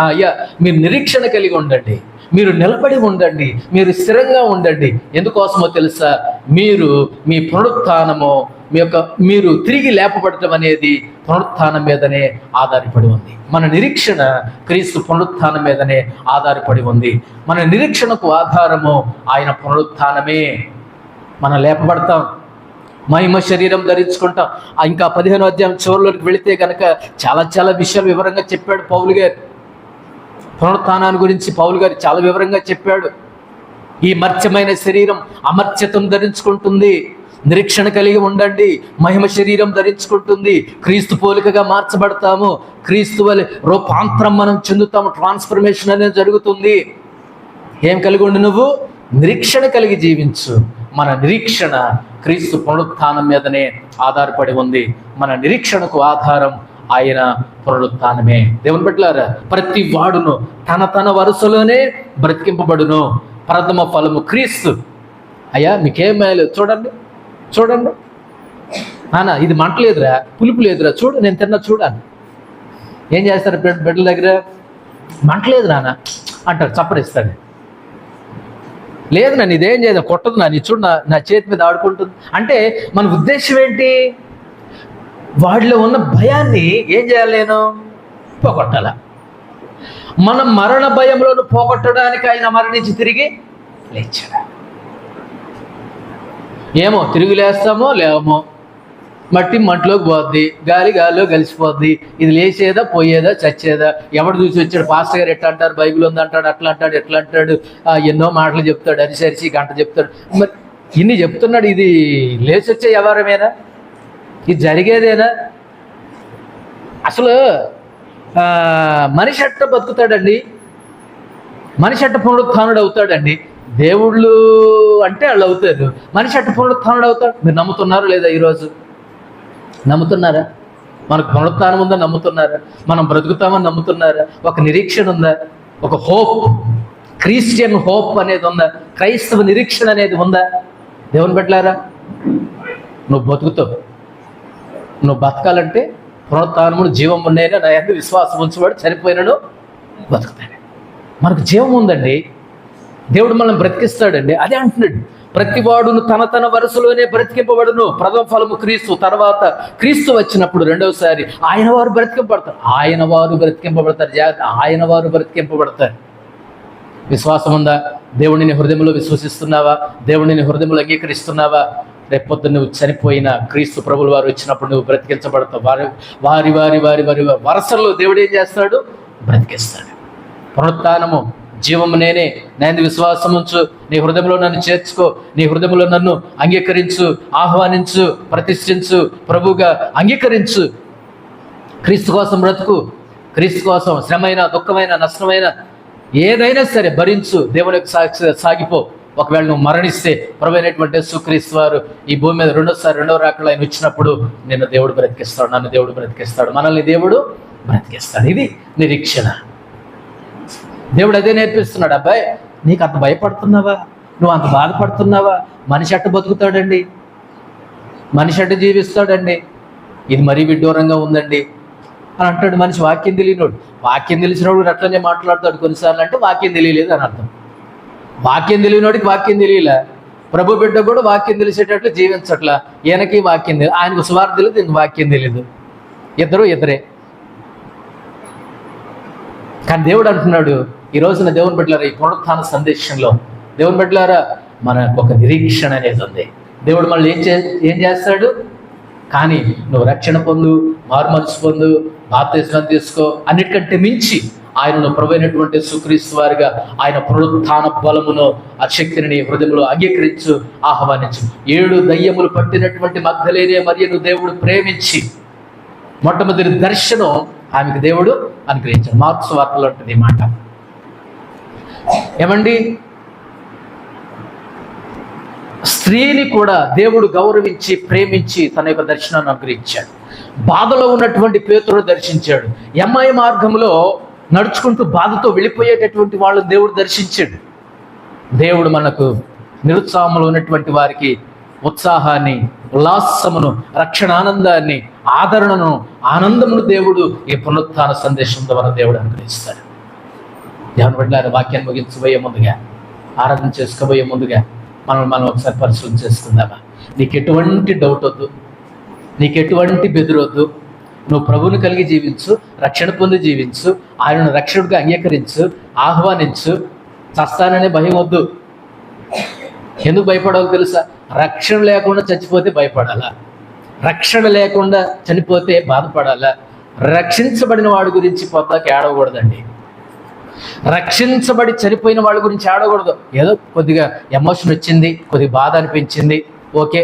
అయ్యా మీరు నిరీక్షణ కలిగి ఉండండి, మీరు నిలబడి ఉండండి, మీరు స్థిరంగా ఉండండి. ఎందుకోసమో తెలుసా? మీరు మీ పునరుత్థానము మీరు తిరిగి లేపబడటం అనేది పునరుత్థానం మీదనే ఆధారపడి ఉంది. మన నిరీక్షణ క్రీస్తు పునరుత్థానం మీదనే ఆధారపడి ఉంది. మన నిరీక్షణకు ఆధారము ఆయన పునరుత్థానమే. మనం లేపబడతాం, మహిమ శరీరం ధరించుకుంటాం. ఇంకా 15వ అధ్యాయం చివరిలోకి వెళితే కనుక చాలా చాలా విషయాలు వివరంగా చెప్పాడు పౌలు గారు. పునరుత్థానాన్ని గురించి పౌలు గారు చాలా వివరంగా చెప్పాడు. ఈ మర్త్యమైన శరీరం అమర్త్యతను ధరించుకుంటుంది, నిరీక్షణ కలిగి ఉండండి, మహిమ శరీరం ధరించుకుంటుంది, క్రీస్తు పోలికగా మార్చబడతాము, క్రీస్తు వలె రూపాంతరం మనం చెందుతాము, ట్రాన్స్ఫర్మేషన్ అనేది జరుగుతుంది. ఏం కలిగి ఉండి? నువ్వు నిరీక్షణ కలిగి జీవించు. మన నిరీక్షణ క్రీస్తు పునరుత్థానం మీదనే ఆధారపడి ఉంది. మన నిరీక్షణకు ఆధారం ఆయన పునరుత్థానమే. దేవుని బిడ్డలారా, ప్రతి వాడును తన వరుసలోనే బ్రతికింపబడును. ప్రథమ ఫలము క్రీస్తు. అయ్యా మీకేం మేలు? చూడండి నాన్న, ఇది మంట లేదురా, పులుపు లేదురా, చూడు నేను తిన్నా చూడాలి. ఏం చేస్తారు బిడ్డల దగ్గర? మంట లేదు నాన్న అంటారు, చప్పరిస్తాడు. లేదు నన్ను ఇదేం చేయదు, కొట్టదు నా, నీ చూడు నా చేతి మీద ఆడుకుంటుంది అంటే మన ఉద్దేశం ఏంటి? వాడిలో ఉన్న భయాన్ని ఏం చేయాలి? నేను పోగొట్టాల. మనం మరణ భయంలోను పోగొట్టడానికి ఆయన మరణించి తిరిగి లేచాడు. ఏమో తిరిగి లేస్తామో లేవమో, మట్టి మంటలోకి పోద్ది, గాలిలో కలిసిపోద్ది. ఇది లేచేదా పోయేదా చచ్చేదా? ఎవడు చూసి వచ్చాడు? పాస్టర్ గారు ఎట్లా అంటారు, బైబిల్ ఉంది అంటాడు, అట్లా అంటాడు, ఎట్లా అంటాడు, ఎన్నో మాటలు చెప్తాడు, అరిసరిసి గంట చెప్తాడు. మరి ఇన్ని చెప్తున్నాడు, ఇది లేచి వచ్చే వ్యవహారమేనా? ఇది జరిగేదేనా? అసలు మనిషి అట్ట బతుకుతాడండి, మనిషి అట్ట పునరుత్థానుడు అవుతాడండి. దేవుళ్ళు అంటే వాళ్ళు అవుతారు, మనిషి అట్ట పునరుత్థానుడు అవుతాడు. మీరు నమ్ముతున్నారా లేదా? ఈరోజు నమ్ముతున్నారా? మనకు పునరుత్థానం ఉందా? నమ్ముతున్నారా? మనం బ్రతుకుతామని నమ్ముతున్నారా? ఒక నిరీక్షణ ఉందా? ఒక హోప్, క్రిస్టియన్ హోప్ అనేది ఉందా? క్రైస్తవ నిరీక్షణ అనేది ఉందా? దేవుని బిడ్డలారా, నువ్వు బతుకుతావు. నువ్వు బతకాలంటే పునరుత్థానమును జీవం ఉన్నాయని నా యందు విశ్వాసం ఉంచేవాడు చనిపోయినాడు బతుకుతాడు. మనకు జీవం ఉందండి, దేవుడు మనల్ని బ్రతికిస్తాడండి. అదే అంటున్నాడు, ప్రతి వాడును తన వరుసలోనే బ్రతికింపబడును. ప్రథమ ఫలము క్రీస్తు, తర్వాత క్రీస్తు వచ్చినప్పుడు రెండవసారి ఆయన వారు బ్రతికింపబడతారు. ఆయన వారు బ్రతికింపబడతారు. విశ్వాసం ఉందా? దేవుడిని హృదయంలో విశ్వసిస్తున్నావా? దేవుడిని హృదయంలో అంగీకరిస్తున్నావా? రేపొద్దు నువ్వు చనిపోయిన క్రీస్తు ప్రభుల వారు వచ్చినప్పుడు నువ్వు బ్రతికించబడతావు. వారి వారి వారి వారి వరుసల్లో దేవుడు ఏం చేస్తాడు? బ్రతికిస్తాడు. పునరుత్థానము జీవము నేనే, నేను విశ్వాసం ఉంచు, నీ హృదయంలో నన్ను చేర్చుకో, నీ హృదయంలో నన్ను అంగీకరించు, ఆహ్వానించు, ప్రతిష్ఠించు, ప్రభువుగా అంగీకరించు. క్రీస్తు కోసం బ్రతుకు, క్రీస్తు కోసం శ్రమైన, దుఃఖమైన, నష్టమైన ఏదైనా సరే భరించు, దేవునికి సాగిపో. ఒకవేళ నువ్వు మరణిస్తే ప్రభు అయినటువంటి యేసుక్రీస్తు వారు ఈ భూమి మీద రెండవ రాకడలో ఆయన వచ్చినప్పుడు నిన్ను దేవుడు బ్రతికిస్తాడు, నన్ను దేవుడు బ్రతికిస్తాడు, మనల్ని దేవుడు బ్రతికిస్తాడు. ఇది నిరీక్షణ. దేవుడు అదే నేర్పిస్తున్నాడు. అబ్బాయి, నీకు అంత భయపడుతున్నావా? నువ్వు అంత బాధపడుతున్నావా? మనిషి అట్ట బతుకుతాడండి, మనిషి అట్ట జీవిస్తాడండి, ఇది మరీ విడ్డూరంగా ఉందండి అని అంటాడు. మనిషి వాక్యం తెలియనోడు. వాక్యం తెలిసినోడు అట్లనే మాట్లాడతాడు కొన్నిసార్లు. అంటే వాక్యం తెలియలేదు అని అర్థం. వాక్యం తెలియనోడికి వాక్యం తెలియలే. ప్రభు బిడ్డ కూడా వాక్యం తెలిసేటట్లు జీవించట్లా. ఈయనకి వాక్యం తెలియదు, ఆయనకు సువార్త తెలియదు, ఈయనకు వాక్యం తెలియదు. ఇద్దరే. కానీ దేవుడు అంటున్నాడు, ఈ రోజున దేవుని బిడ్డలారా, ఈ పునరుత్థాన సందేశంలో దేవుని బిడ్డలారా, మనకు ఒక నిరీక్షణ అనేది ఉంది. దేవుడు మళ్ళీ ఏం చేస్తాడు? కానీ నువ్వు రక్షణ పొందు, మారు మనసు పొందు, బాప్తిస్మం తీసుకో, అన్నిటికంటే మించి ఆయనను ప్రభువైనటువంటి యేసుక్రీస్తు వారిగా ఆయన పునరుత్థాన బలమును, ఆ శక్తిని నీ హృదయంలో అంగీకరించు, ఆహ్వానించు. 7 దయ్యములు పట్టినటువంటి మగ్దలేనే మరియను దేవుడు ప్రేమించి మొట్టమొదటి దర్శనం ఆమెకు దేవుడు అనుగ్రహించాడు. మార్క్స్ వార్తలో ఉంటుంది ఈ మాట. ఏమండి, స్త్రీని కూడా దేవుడు గౌరవించి ప్రేమించి తన యొక్క దర్శనాన్ని అనుగ్రహించాడు. బాధలో ఉన్నటువంటి పేతురును దర్శించాడు. ఎమ్మాయి మార్గంలో నడుచుకుంటూ బాధతో వెళ్ళిపోయేటటువంటి వాళ్ళని దేవుడు దర్శించాడు. దేవుడు మనకు నిరుత్సాహంలో ఉన్నటువంటి వారికి ఉత్సాహాన్ని, ఉల్లాసమును, రక్షణ ఆనందాన్ని, ఆదరణను, ఆనందమును దేవుడు ఈ పునరుత్థాన సందేశం ద్వారా దేవుడు అనుగ్రహిస్తాడు. దేవుని బిడ్డలారా, వాక్యాన్ని ముగించబోయే ముందుగా, ఆరాధన చేసుకోబోయే ముందుగా మనం ఒకసారి పరిశీలన చేసుకుందామా? నీకు ఎటువంటి డౌట్ వద్దు, నీకు ఎటువంటి బెదురొద్దు. నువ్వు ప్రభువుని కలిగి జీవించు, రక్షణ పొంది జీవించు, ఆయనను రక్షకుడిగా అంగీకరించు, ఆహ్వానించు. చస్తాననే భయం వద్దు. ఎందుకు భయపడాలో తెలుసా? రక్షణ లేకుండా చచ్చిపోతే భయపడాలా? రక్షణ లేకుండా చనిపోతే బాధపడాలా? రక్షించబడిన వాడి గురించి పొద్దాక ఏడవకూడదండి. రక్షించబడి చనిపోయిన వాళ్ళ గురించి ఆడకూడదు. ఏదో కొద్దిగా ఎమోషన్ వచ్చింది, కొద్దిగా బాధ అనిపించింది, ఓకే,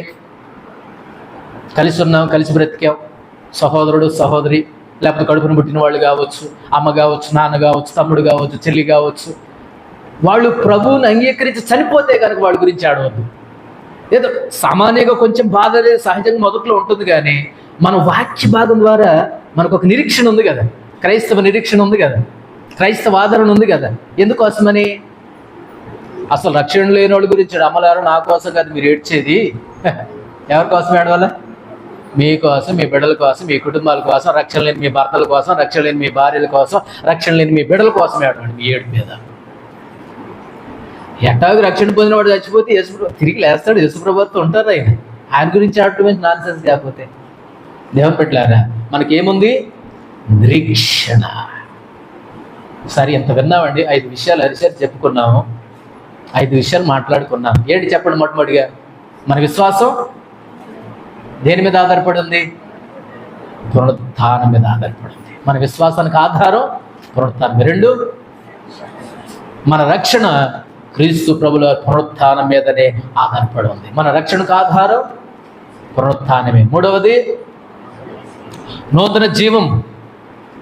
కలిసి ఉన్నాం, కలిసి బ్రతికాం, సహోదరుడు సహోదరి, లేకపోతే కడుపును పుట్టిన వాళ్ళు కావచ్చు, అమ్మ కావచ్చు, నాన్న కావచ్చు, తమ్ముడు కావచ్చు, చెల్లి కావచ్చు, వాళ్ళు ప్రభువుని అంగీకరించి చనిపోతే కనుక వాళ్ళ గురించి ఆడవద్దు. ఏదో సామాన్యంగా కొంచెం బాధ అనేది సహజంగా మొదట్లో ఉంటుంది, కానీ మన వాక్య భాగం ద్వారా మనకు ఒక నిరీక్షణ ఉంది కదా, క్రైస్తవ నిరీక్షణ ఉంది కదా, క్రైస్తవ ఆదరణ ఉంది కదా. ఎందుకోసమని? అసలు రక్షణ లేని వాళ్ళ గురించి అమ్మలారు నా కోసం కాదు మీరు ఏడ్చేది. ఎవరి కోసం ఏడవాలా? మీకోసం, మీ బిడ్డల కోసం, మీ కుటుంబాల కోసం, రక్షణ లేని మీ భర్తల కోసం, రక్షణ లేని మీ భార్యల కోసం, రక్షణ లేని మీ బిడ్డల కోసం ఏడవండి. మీ ఏడు మీద ఎట్టాగు రక్షణ పొందిన వాడు చచ్చిపోతే తిరిగి లేస్తాడు, యేసుప్రభుతో ఉంటారు. ఆయన గురించి ఆడటం నాన్ సెన్స్. కాకపోతే దేవుని బిడ్డలారా, మనకేముంది? నిరీక్షణ. సరే, ఎంత విన్నామండి? 5 విషయాలు అరిసరి చెప్పుకున్నాము, 5 విషయాలు మాట్లాడుకున్నాము. ఏంటి చెప్పండి? మొట్టమొదటిగా మన విశ్వాసం దేని మీద ఆధారపడి ఉంది? పునరుత్థానం మీద ఆధారపడి ఉంది. మన విశ్వాసానికి ఆధారం పునరుత్థానం. 2, మన రక్షణ క్రీస్తు ప్రభుల పునరుత్థానం మీదనే ఆధారపడి ఉంది. మన రక్షణకు ఆధారం పునరుత్థానమే. 3వది నూతన జీవం.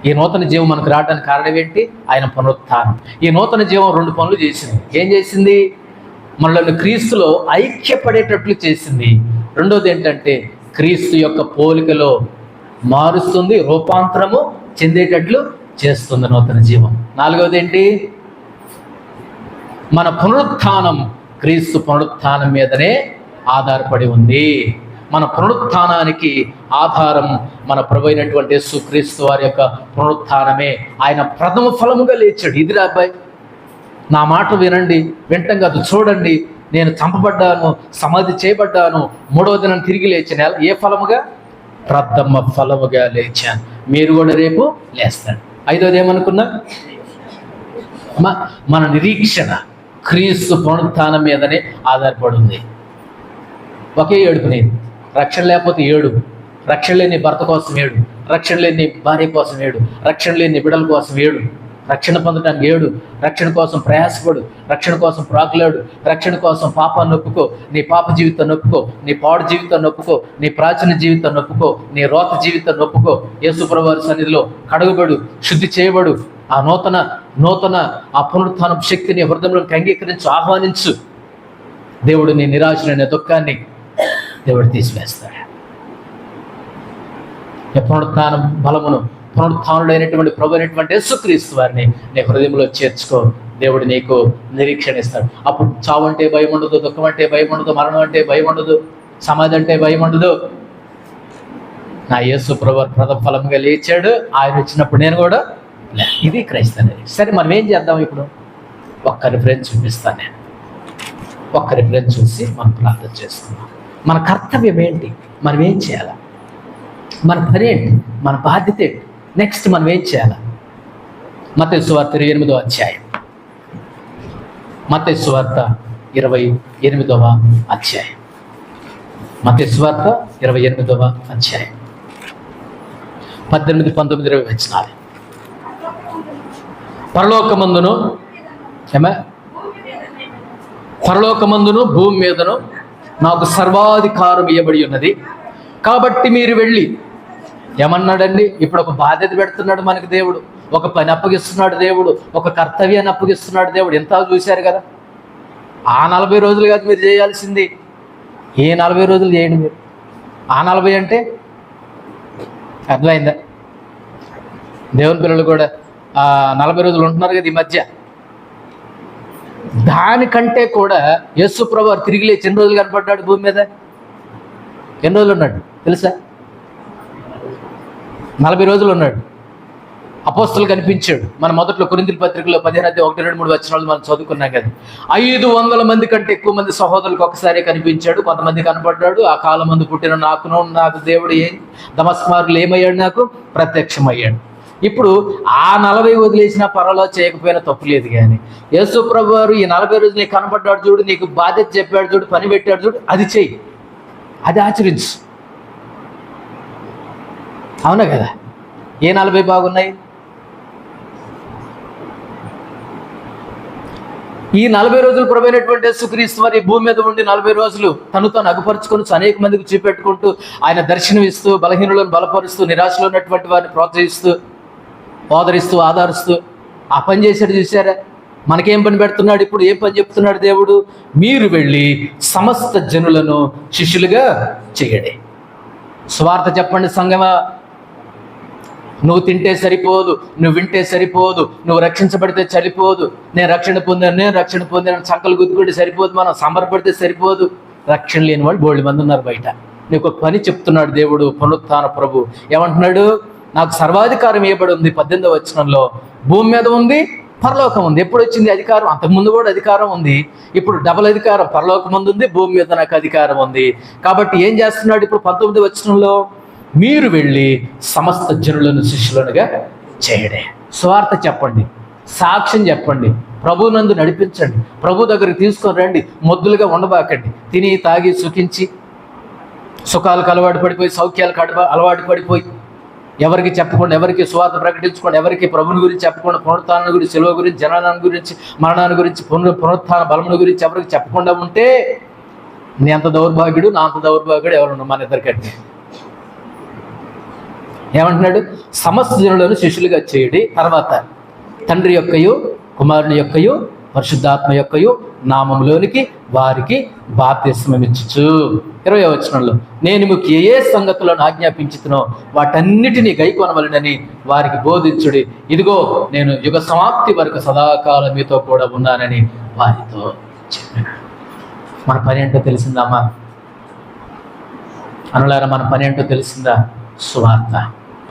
ఈ నూతన జీవం మనకు రావడానికి కారణం ఏంటి? ఆయన పునరుత్థానం. ఈ నూతన జీవం 2 పనులు చేసింది. ఏం చేసింది? మనల్ని క్రీస్తులో ఐక్యపడేటట్లు చేసింది. రెండోది ఏంటంటే క్రీస్తు యొక్క పోలికలో మారుస్తుంది, రూపాంతరము చెందేటట్లు చేస్తుంది నూతన జీవం. 4వది ఏంటి? మన పునరుత్థానం క్రీస్తు పునరుత్థానం మీదనే ఆధారపడి ఉంది. మన పునరుత్థానానికి ఆధారం మన ప్రభు అయినటువంటి యేసుక్రీస్తు వారి యొక్క పునరుత్థానమే. ఆయన ప్రథమ ఫలముగా లేచాడు. ఇది అబ్బాయి, నా మాట వినండి, వింటం కాదు, చూడండి, నేను చంపబడ్డాను, సమాధి చేయబడ్డాను, 3వ దినం తిరిగి లేచాను. ఏ ఫలముగా? ప్రథమ ఫలముగా లేచాను. మీరు కూడా రేపు లేస్తాడు. 5వది ఏమనుకున్నా? మన నిరీక్షణ క్రీస్తు పునరుత్థానం మీదనే ఆధారపడి ఉంది. ఒకే ఏడుపు నేను. రక్షణ లేకపోతే ఏడు. రక్షణ లేని భర్త కోసం ఏడు, రక్షణ లేని భార్య కోసం ఏడు, రక్షణ లేని బిడ్డల కోసం ఏడు, రక్షణ పొందడానికి ఏడు, రక్షణ కోసం ప్రయాసపడు, రక్షణ కోసం ప్రాకులాడు, రక్షణ కోసం పాపాన్ని ఒప్పుకో, నీ పాప జీవితాన్ని ఒప్పుకో, నీ పాడు జీవితాన్ని ఒప్పుకో, నీ ప్రాచీన జీవితాన్ని ఒప్పుకో, నీ రోత జీవితాన్ని ఒప్పుకో. యేసుప్రభువు వారి సన్నిధిలో కడుగుబడు, శుద్ధి చేయబడు. ఆ నూతన ఆ పునరుత్థానం శక్తిని హృదయంలోకి అంగీకరించు, ఆహ్వానించు. దేవుడు నీ నిరాశనైన దుఃఖాన్ని దేవుడు తీసివేస్తాడు. పునరుత్థానం బలమును, పునరుత్థానుడైనటువంటి ప్రభు అయినటువంటి యేసుక్రీస్తు వారిని నీ హృదయంలో చేర్చుకో. దేవుడు నీకు నిరీక్షణ ఇస్తాడు. అప్పుడు చావు అంటే భయం ఉండదు, దుఃఖం అంటే భయం ఉండదు, మరణం అంటే భయం ఉండదు, సమాధి అంటే భయం ఉండదు. నా యేసు ప్రభు ప్రథమ ఫలంగా లేచాడు, ఆయన వచ్చినప్పుడు నేను కూడా. ఇది క్రైస్తవుని. సరే, మనం ఏం చేద్దాం ఇప్పుడు? ఒక్క రిఫరెన్స్ చూపిస్తాను నేను. ఒక్క రిఫరెన్స్ చూసి మనం ప్రార్థన చేసుకుందాం. మన కర్తవ్యం ఏంటి? మనం ఏం చేయాలి? మన పని ఏంటి? మన బాధ్యత ఏంటి? నెక్స్ట్ మనం ఏం చేయాలి? మత్తయి సువార్త 28వ అధ్యాయం. మత్తయి సువార్త 28వ అధ్యాయం. మత్తయి సువార్త 28వ అధ్యాయం 18, 19, 20 వచనాలు. పరలోకమందును భూమి మీదను నాకు సర్వాధికారం ఇవ్వబడి ఉన్నది, కాబట్టి మీరు వెళ్ళి. ఏమన్నాడండి? ఇప్పుడు ఒక బాధ్యత పెడుతున్నాడు మనకి దేవుడు, ఒక పని అప్పగిస్తున్నాడు దేవుడు, ఒక కర్తవ్యాన్ని అప్పగిస్తున్నాడు దేవుడు. ఎంత చూశారు కదా. ఆ 40 రోజులు కాదు మీరు చేయాల్సింది, ఏ 40 రోజులు చేయండి మీరు. ఆ 40 అంటే అర్థమైందా? దేవుని పిల్లలు కూడా 40 రోజులు ఉంటున్నారు కదా ఈ మధ్య. దానికంటే కూడా యేసు ప్రభువు తిరిగి లేచి ఎన్ని రోజులు కనపడ్డాడు భూమి మీద? ఎన్ని రోజులు ఉన్నాడు తెలుసా? 40 రోజులు ఉన్నాడు. అపోస్తలు కనిపించాడు. మన మొదట్లో కొరింథీయుల పత్రికలో 15:1-2-3 వచనాలు మనం చదువుకున్నాం కదా. 500 మంది కంటే ఎక్కువ మంది సహోదరులకు ఒకసారి కనిపించాడు. కొంతమంది కనపడ్డాడు. ఆ కాలం మందు పుట్టిన నాకు దేవుడు దమస్కు మార్గంలో ఏమయ్యాడు? నాకు ప్రత్యక్షమయ్యాడు. ఇప్పుడు ఆ 40 వదిలేసినా పర్వాలో చేయకపోయినా తప్పు లేదు. కానీ యేసు ప్రభు వారు ఈ 40 రోజులు నీకు కనపడ్డాడు చూడు, నీకు బాధ్యత చెప్పాడు చూడు, పని పెట్టాడు చూడు, అది చెయ్యి, అది ఆచరించు. అవునా కదా? ఏ 40 బాగున్నాయి? ఈ 40 రోజులు ప్రభువైనటువంటి యేసుక్రీస్తు వారి భూమి మీద ఉండి 40 రోజులు తను తాను అగుపరుచుకొని అనేక మందికి చూపెట్టుకుంటూ ఆయన దర్శనం ఇస్తూ, బలహీనులను బలపరుస్తూ, నిరాశలో ఉన్నటువంటి వారిని ప్రోత్సహిస్తూ, ఓదరిస్తూ, ఆదరిస్తూ ఆ పని చేశాడు. చూసారా? మనకేం పని పెడుతున్నాడు ఇప్పుడు? ఏం పని చెప్తున్నాడు దేవుడు? మీరు వెళ్ళి సమస్త జనులను శిష్యులుగా చేయడే. సువార్త చెప్పండి సంగమా. నువ్వు తింటే సరిపోదు, నువ్వు వింటే సరిపోదు, నువ్వు రక్షించబడితే సరిపోదు, నేను రక్షణ పొందాను చక్కలు గుద్దుకుంటే సరిపోదు, మనం సంబరపడితే సరిపోదు. రక్షణ లేని వాళ్ళు బోల్డ్ మంది ఉన్నారు బయట. నీకు ఒక పని చెప్తున్నాడు దేవుడు, పునరుత్థాన ప్రభు. ఏమంటున్నాడు? నాకు సర్వాధికారం ఇవ్వబడి ఉంది. 18వ వచనంలో భూమి మీద ఉంది, పరలోకం ఉంది. ఎప్పుడు వచ్చింది అధికారం? అంతకుముందు కూడా అధికారం ఉంది. ఇప్పుడు డబుల్ అధికారం. పరలోకం ముందు ఉంది, భూమి మీద నాకు అధికారం ఉంది. కాబట్టి ఏం చేస్తున్నాడు ఇప్పుడు 19వ వచనంలో? మీరు వెళ్ళి సమస్త జనులను శిష్యులనుగా చేయడే. స్వార్థ చెప్పండి, సాక్ష్యం చెప్పండి, ప్రభునందు నడిపించండి, ప్రభు దగ్గరికి తీసుకొని రండి. మొద్దులుగా ఉండబాకండి. తిని తాగి సుఖించి సుఖాలకు అలవాటు పడిపోయి, సౌఖ్యాలకు అలవాటు పడిపోయి, ఎవరికి చెప్పకుండా, ఎవరికి స్వార్థ ప్రకటించుకోండి, ఎవరికి ప్రభుని గురించి చెప్పకుండా, పునరుత్థానం గురించి, శిలువ గురించి, జననాన్ని గురించి, మరణాన్ని గురించి, పునరుత్థాన బలముల గురించి ఎవరికి చెప్పకుండా ఉంటే నీ అంత దౌర్భాగ్యుడు, నా అంత దౌర్భాగ్యుడు ఎవరున్నారు మన ఇద్దరికంటే? ఏమంటున్నాడు? సమస్త జనులను శిష్యులుగా చేయడి. తర్వాత తండ్రి యొక్కయు, కుమారుని యొక్కయు, పరిశుద్ధాత్మ యొక్కయు నామంలోనికి వారికి బాప్తిస్మమిచ్చుచు. 20వ వచనంలో నేను మీకు ఏ సంగతులను ఆజ్ఞాపించుతునో వాటన్నిటినీ గైకొనవలెనని వారికి బోధించుడి. ఇదిగో నేను యుగ సమాప్తి వరకు సదాకాలం మీతో కూడా ఉన్నానని వారితో చెప్పాను. మన పని ఏంటో తెలిసిందమ్మా అనులారా? మన పని ఏంటో తెలిసిందా? సువార్త,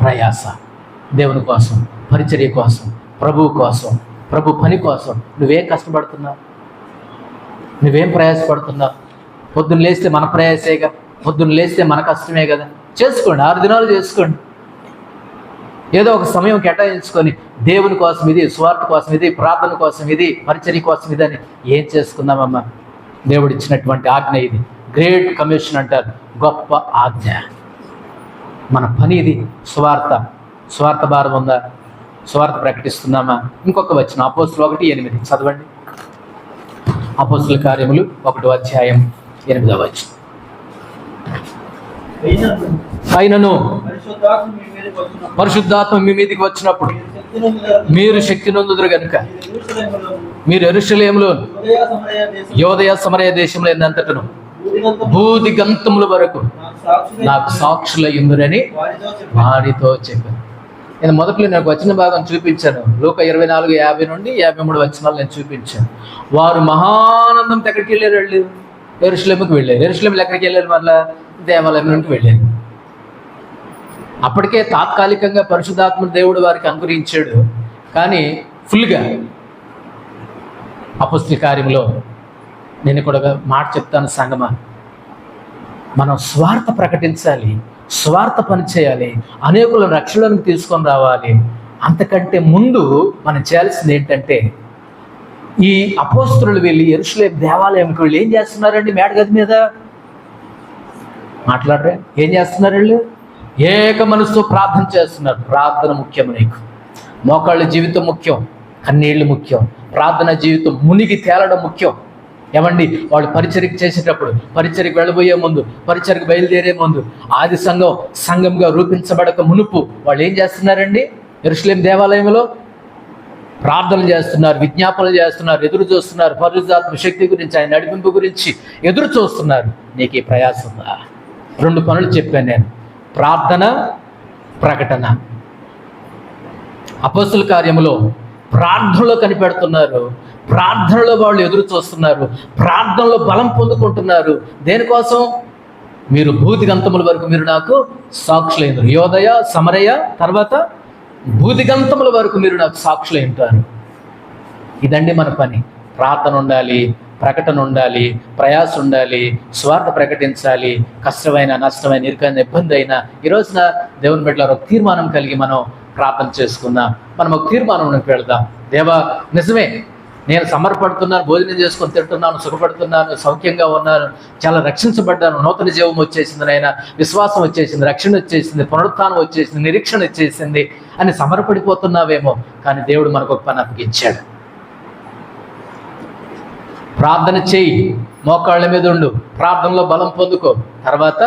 ప్రయాస, దేవుని కోసం, పరిచర్య కోసం, ప్రభువు కోసం, ప్రభు పని కోసం నువ్వేం కష్టపడుతున్నావు? నువ్వేం ప్రయాసపడుతున్నావు? పొద్దున్న లేస్తే మన ప్రయాసేగా, పొద్దున్న లేస్తే మన కష్టమే కదా. చేసుకోండి, 6 దినాలు చేసుకోండి. ఏదో ఒక సమయం కేటాయించుకొని దేవుని కోసం ఇది, స్వార్థ కోసం ఇది, ప్రార్థన కోసం ఇది, పరిచర్య కోసం ఇది అని ఏం చేసుకుందామమ్మా? దేవుడు ఇచ్చినటువంటి ఆజ్ఞ ఇది. గ్రేట్ కమిషన్ అంటారు, గొప్ప ఆజ్ఞ. మన పని ఇది. స్వార్థ భారం ఉందా? స్వార్థ ప్రకటిస్తున్నామా? ఇంకొక వచనం అపోస్తులు 1:8 చదవండి. అపోస్తుల కార్యములు 1:8 వచనం. అయినను పరిశుద్ధాత్మ మీ మీదికి వచ్చినప్పుడు మీరు శక్తి నొందుదురు గనుక మీరు యెరూషలేములో, యోదయ సమరయ దేశంలో ఎందంతటను భూదిగంతముల వరకు నాకు సాక్షుల యుందురని వారితో చెప్పాను. నేను మొదట్లో నాకు వచ్చిన భాగం చూపించాను. లూకా 24:50 నుండి 53 వచనాలు నేను చూపించాను. వారు మహానందంతో ఎక్కడికి వెళ్ళారు? వాళ్ళు యెరూషలేముకి వెళ్ళారు. యెరూషలేములో ఎక్కడికి వెళ్ళారు? మళ్ళా దేవాలయం నుండి వెళ్ళారు. అప్పటికే తాత్కాలికంగా పరిశుద్ధాత్మ దేవుడు వారికి అనుగ్రహించాడు. కానీ ఫుల్గా అపోస్తల కార్యంలో నేను కూడా మాట చెప్తాను సంగమా, మనం స్వార్థ ప్రకటించాలి, స్వార్థ పని చేయాలి, అనేకులను రక్షణలకు తీసుకొని రావాలి. అంతకంటే ముందు మనం చేయాల్సింది ఏంటంటే, ఈ అపోస్తలులు వెళ్ళి యెరూషలేము దేవాలయంకి వెళ్ళి ఏం చేస్తున్నారండి? మేడగది మీద మాట్లాడరే? ఏం చేస్తున్నారు? వీళ్ళు ఏక మనసుతో ప్రార్థన చేస్తున్నారు. ప్రార్థన ముఖ్యం. నీకు మోకాళ్ళ జీవితం ముఖ్యం, కన్నీళ్లు ముఖ్యం, ప్రార్థన జీవితం మునిగి తేలడం ముఖ్యం. ఏమండి, వాళ్ళు పరిచర్యకు చేసేటప్పుడు, పరిచర్యకు వెళ్ళబోయే ముందు, పరిచర్యకు బయలుదేరే ముందు, ఆది సంఘంగా రూపించబడక మునుపు వాళ్ళు ఏం చేస్తున్నారండి? యెరూషలేము దేవాలయంలో ప్రార్థనలు చేస్తున్నారు, విజ్ఞాపనలు చేస్తున్నారు, ఎదురు చూస్తున్నారు. పరిశుద్ధాత్మ శక్తి గురించి, ఆయన నడిపింపు గురించి ఎదురు చూస్తున్నారు. నీకు ఈ ప్రయాసం ఉందా? 2 పనులు చెప్పాను నేను. ప్రార్థన, ప్రకటన. అపోస్తుల కార్యములో ప్రార్థనలో కనిపెడుతున్నారు, ప్రార్థనలో వాళ్ళు ఎదురు చూస్తున్నారు, ప్రార్థనలో బలం పొందుకుంటున్నారు. దేనికోసం? మీరు భూదిగంతముల వరకు మీరు నాకు సాక్షులైన యోదయ సమరయ తర్వాత భూదిగంతముల వరకు మీరు నాకు సాక్షులై ఉంటారు. ఇదండి మన పని. ప్రార్థన ఉండాలి, ప్రకటన ఉండాలి, ప్రయాస ఉండాలి, స్వార్థ ప్రకటించాలి. కష్టమైన, నష్టమైన, ఇరుకైన, ఇబ్బంది అయినా ఈ రోజున దేవుని బిడ్డలారా ఒక తీర్మానం కలిగి మనం ప్రార్థన చేసుకుందాం. మనం ఒక తీర్మానంలోకి వెళ్దాం. దేవా, నిజమే, నేను సమర్పడుతున్నాను, భోజనం చేసుకొని తింటున్నాను, సుఖపడుతున్నాను, సౌఖ్యంగా ఉన్నాను, చాలా రక్షించబడ్డాను, నూతన జీవం వచ్చేసింది, నాయన విశ్వాసం వచ్చేసింది, రక్షణ వచ్చేసింది, పునరుత్థానం వచ్చేసింది, నిరీక్షణ వచ్చేసింది అని సమర్పడిపోతున్నావేమో. కానీ దేవుడు మనకు ఒక పని అప్పగించాడు. ప్రార్థన చేయి, మోకాళ్ళ మీద ఉండు, ప్రార్థనలో బలం పొందుకో, తర్వాత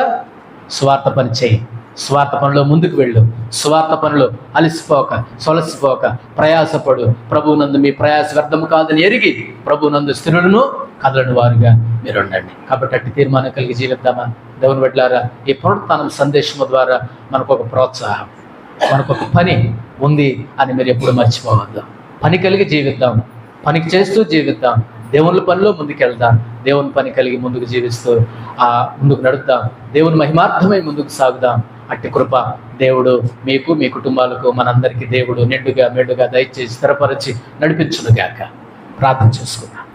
స్వార్థ పని చేయి. స్వార్థ పనిలో ముందుకు వెళ్ళు. స్వార్థ పనిలో అలసిపోక, సొలసిపోక, ప్రయాసపడు. ప్రభువునందు మీ ప్రయాస వ్యర్థము కాదని ఎరిగి ప్రభువునందు స్థిరులను కదలని వారుగా మీరు ఉండండి. కాబట్టి అట్టి తీర్మానం కలిగి జీవిద్దామా? దేవుని బిడ్డలారా, ఈ పునరుత్థానం సందేశము ద్వారా మనకు ఒక ప్రోత్సాహం, మనకు ఒక పని ఉంది అని మీరు ఎప్పుడు మర్చిపోవద్దు. పని కలిగి జీవిద్దాం, పనికి చేస్తూ జీవిద్దాం, దేవుని పనిలో ముందుకెళ్దాం, దేవుని పని కలిగి ముందుకు జీవిస్తూ ముందుకు నడుద్దాం, దేవుని మహిమార్థమై ముందుకు సాగుదాం. అట్టి కృప దేవుడు మీకు, మీ కుటుంబాలకు, మనందరికీ దేవుడు నిండుగా మెండుగా దయచేసి స్థిరపరిచి నడిపించునుగాక. ప్రార్థన చేసుకుందాం.